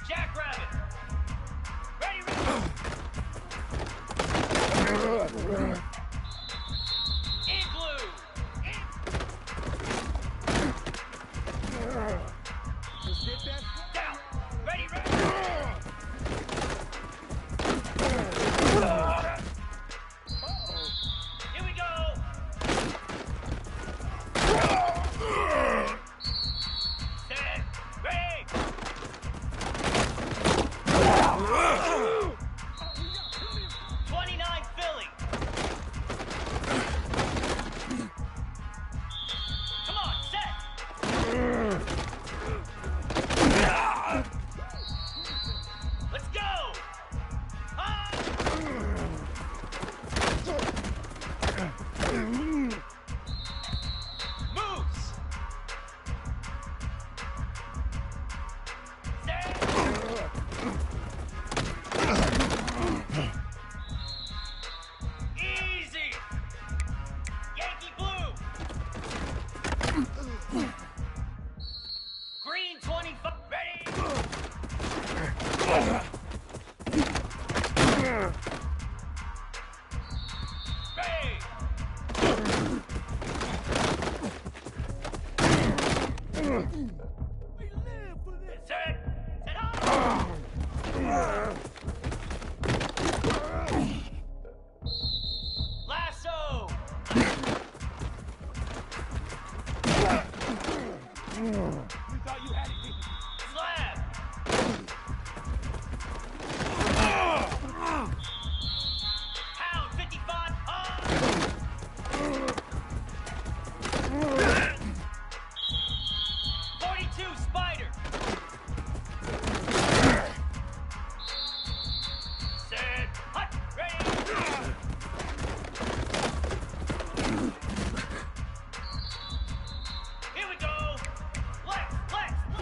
Jackrabbit. Ready, Igloo. Down. Ready, Here we go. Set. Ready. 29 Philly. Come on, set. Let's go. Moves. Set. Easy. Yankee Blue. Green 25. Ready. Ready. Set. Set up. Lasso. Slab. Pound 55.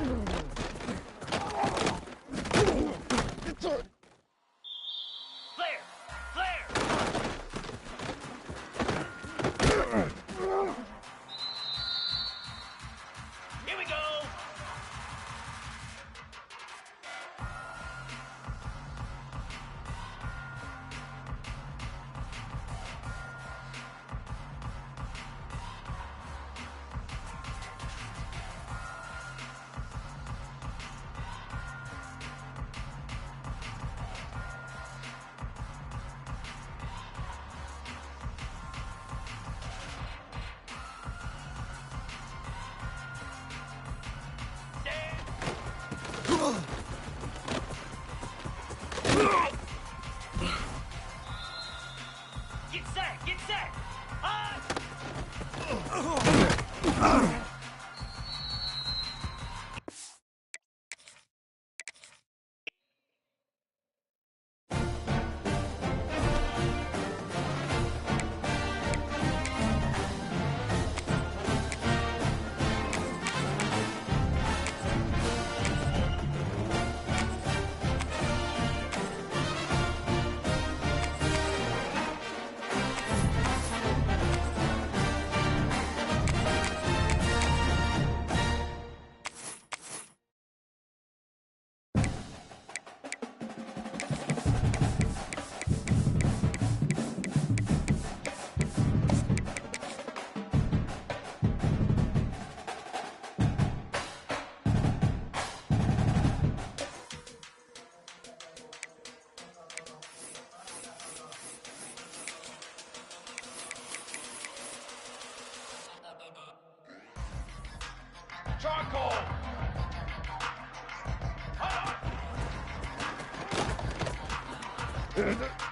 Flare! Flare! Here we go! Get set! Get set! Charcoal! Hard!